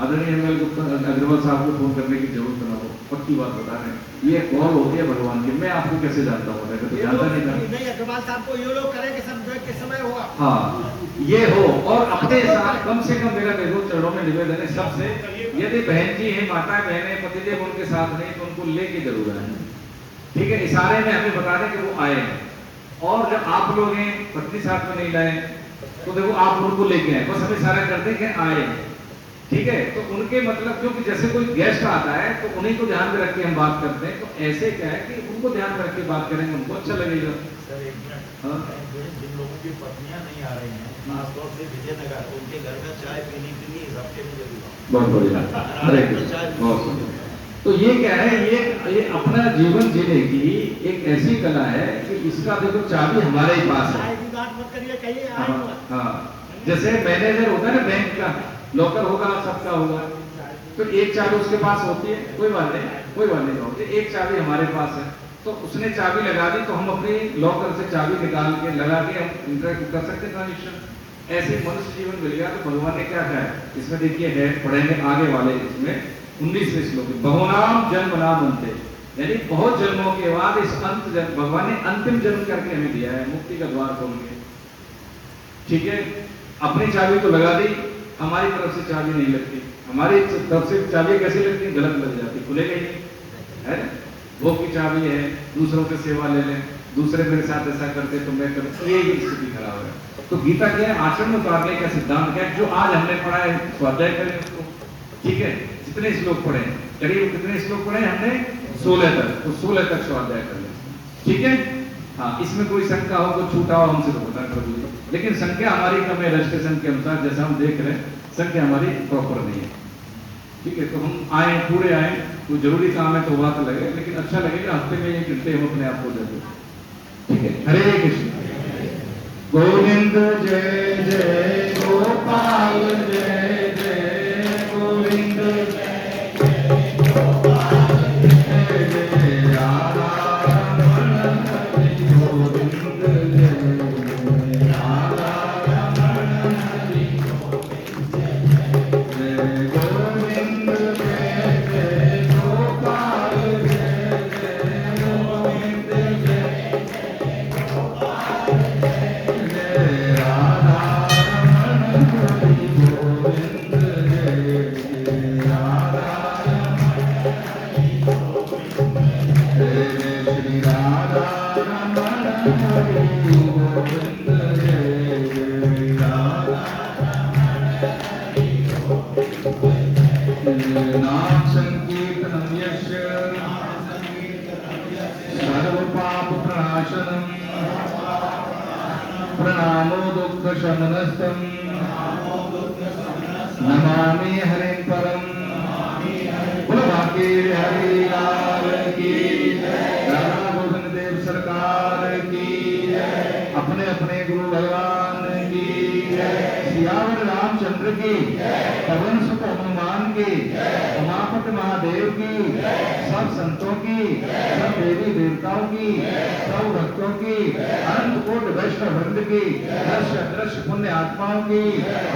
आदरणीय एमएल गुप्ता अग्रवाल साहब को फोन करने की जरूरत ना हो, पक्की बात बता रहे हैं। ये कॉल होती है भगवान की, मैं आपको कैसे जानता हूँ, तो जानता नहीं। अग्रवाल साहब को ये लोग करें कि सब जो के समय होगा। हाँ ये हो, और अपने साथ कम से कम मेरा देखो चरणों में निवेदन है सबसे, यदि बहन जी है, माता बहने, पतिदेव उनके साथ नहीं तो उनको लेके जरूर आए। ठीक है, इशारे में हमें बता दें कि वो आए हैं। और जब आप लोग हैं पत्नी साथ में नहीं लाए तो देखो आप उनको लेके आए, बस हमें इशारा कर दें कि आए। ठीक है, तो उनके मतलब क्योंकि जैसे कोई गेस्ट आता है तो उन्हीं को ध्यान में रख के हम बात करते हैं, तो ऐसे क्या है कि उनको ध्यान में रख के बात करेंगे, उनको अच्छा लगेगा। सर एक मिनट, जिन लोगों की पत्नियां नहीं आ रही हैं, खासतौर से विजयनगर, उनके घर में चाय पीने के लिए इस हफ्ते में जरूर आओ। बहुत बढ़िया, हरे कृष्ण, बहुत सुंदर। तो ये क्या है, ये अपना जीवन जीने की एक ऐसी कला है कि इसका देखो चाबी हमारे ही पास है। मत करिए, कहिए हाँ, जैसे मैनेजर होता है ना बैंक का, लॉकर होगा सबका होगा, तो एक चाबी उसके पास होती है, कोई बात नहीं होती, एक चाबी हमारे पास है, तो उसने चाबी लगा दी तो हम अपनी लॉकर से चाबी निकाल के लगा के हम इंटरेक्ट कर सकते हैं, ट्रांजेक्शन। ऐसे मनुष्य जीवन मिल गया। तो भगवान ने क्या कहा है इसमें, देखिए है, पढ़ेंगे आगे वाले इसमें 19वें श्लोक में, बहुनाम जन्म नाम अंते, यानी बहुत जन्मों के बाद इस अंत जन्म, भगवान ने अंतिम जन्म करके हमें दिया है, मुक्ति का द्वार खोल के। ठीक है, अपनी चाबी तो लगा दी, हमारी तरफ से चाबी नहीं लगती, हमारी तरफ से चाबी कैसे लगती है, गलत लग जाती, खुलेगा ही नहीं है। भोग की चाबी है, दूसरों से सेवा ले लें, दूसरे मेरे साथ ऐसा करते तो मैं कर, ये स्थिति खराब है। तो गीता क्या है, आचरण में उतारने का सिद्धांत क्या है, जो आज हमने पढ़ा है स्वाध्याय करें उसको। ठीक है, जितने श्लोक पढ़े, करीब कितने श्लोक पढ़े हमने, 16 तक, तो 16 तक स्वाध्याय कर लें। ठीक है, हाँ, इसमें कोई शंका हो, कोई छूटा हो हमसे तो बता कर, लेकिन संख्या हमारी कम है, रजिस्ट्रेशन के अनुसार जैसा हम देख रहे हैं संख्या हमारी प्रॉपर नहीं है। ठीक है, तो हम आए, पूरे आए, कोई जरूरी काम है तो बात लगे, लेकिन अच्छा लगेगा हफ्ते में 1 घंटे हम अपने आप को देते। ठीक है, हरे कृष्ण। गोविंद जय जय गोपाल, जय जय गोविंद, जय जय गोपाल, जय जय राधा रमण, गोविंद जय जय राधा रमण, गोविंद जय गोविंद, जय जय गोपाल, जय जय गोविंद, जय जय गोपाल, जय जय राधा रमण, गोविंद जय जय राधा रमण, जय जय श्री राधा रमण, गोविंद जय जय राधा नाम संकीर्तनम यस्य सर्व पाप प्रणाशनम, प्रणामो दुःख शमनस्तम, नमामि हरिं परम। बोलो भाग्य हरि लाल की जय, राधा गोविंद देव सरकार की जय, अपने अपने गुरु भगवान की जय, सियावर रामचंद्र की जय, पवन सुत हनुमान की जय, उमापति महादेव की जय, सब संतों की, सब देवी देवताओं की, सब भक्तों की, अनंत कोटि वैष्णव वृंद की, दृश्य दृश्य पुण्य आत्माओं की,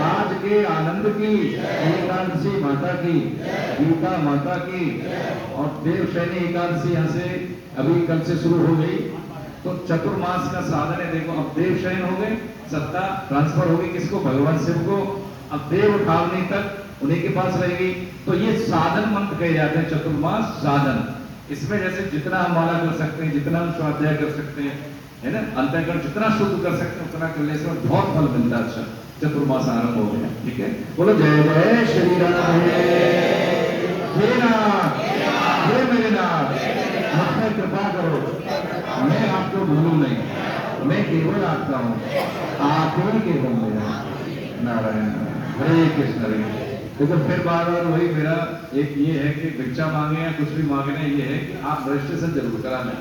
आज के आनंद की, एकादशी माता की, गीता माता की, और देवशैनी एकादशी यहाँ से अभी कल से शुरू हो गई। तो चतुर्मास का साधन है, देखो अब देवशयन हो गए, सत्ता ट्रांसफर होगी किसको, भगवान शिव को, अब देव उठावनी तक उन्हीं के पास रहेगी। तो ये साधन मंत्र कहे जाते हैं, चतुर्मास साधन। इसमें जैसे जितना हम माला कर सकते हैं, जितना हम स्वाध्याय कर सकते हैं, है ना, अंतःकरण जितना शुद्ध कर सकते हैं उतना करने से बहुत फल मिलता है। अच्छा, चतुर्मास आरंभ हो गया, ठीक है। बोलो जय जय श्री राम। हे नाथ, हे मेरे नाथ, मुझ पर कृपा करो, मैं आपको भूलूं नहीं, मैं केवल आपका हूँ, आप ही केवल मेरा। नारायण हरे कृष्ण हरे। देखो फिर बार बार वही मेरा एक ये है कि भिक्षा मांगे या कुछ भी मांगना, ये है कि आप रजिस्ट्रेशन जरूर करा लें,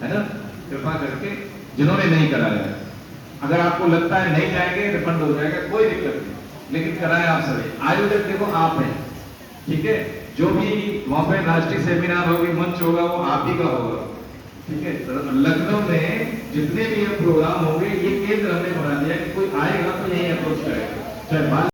है ना, कृपा करके, जिन्होंने नहीं कराया है। अगर आपको लगता है नहीं जाएंगे रिफंड हो जाएगा, कोई दिक्कत नहीं, लेकिन कराएं आप सभी। आयोजक देखो आप हैं, ठीक है। जो भी वहां पे राष्ट्रीय सेमिनार होगी, मंच होगा, वो आप ही का होगा, ठीक है। लखनऊ में जितने भी ये प्रोग्राम होंगे, ये केंद्र हमने बना दिया कि कोई आएगा तो यही अप्रोच करेगा, चाहे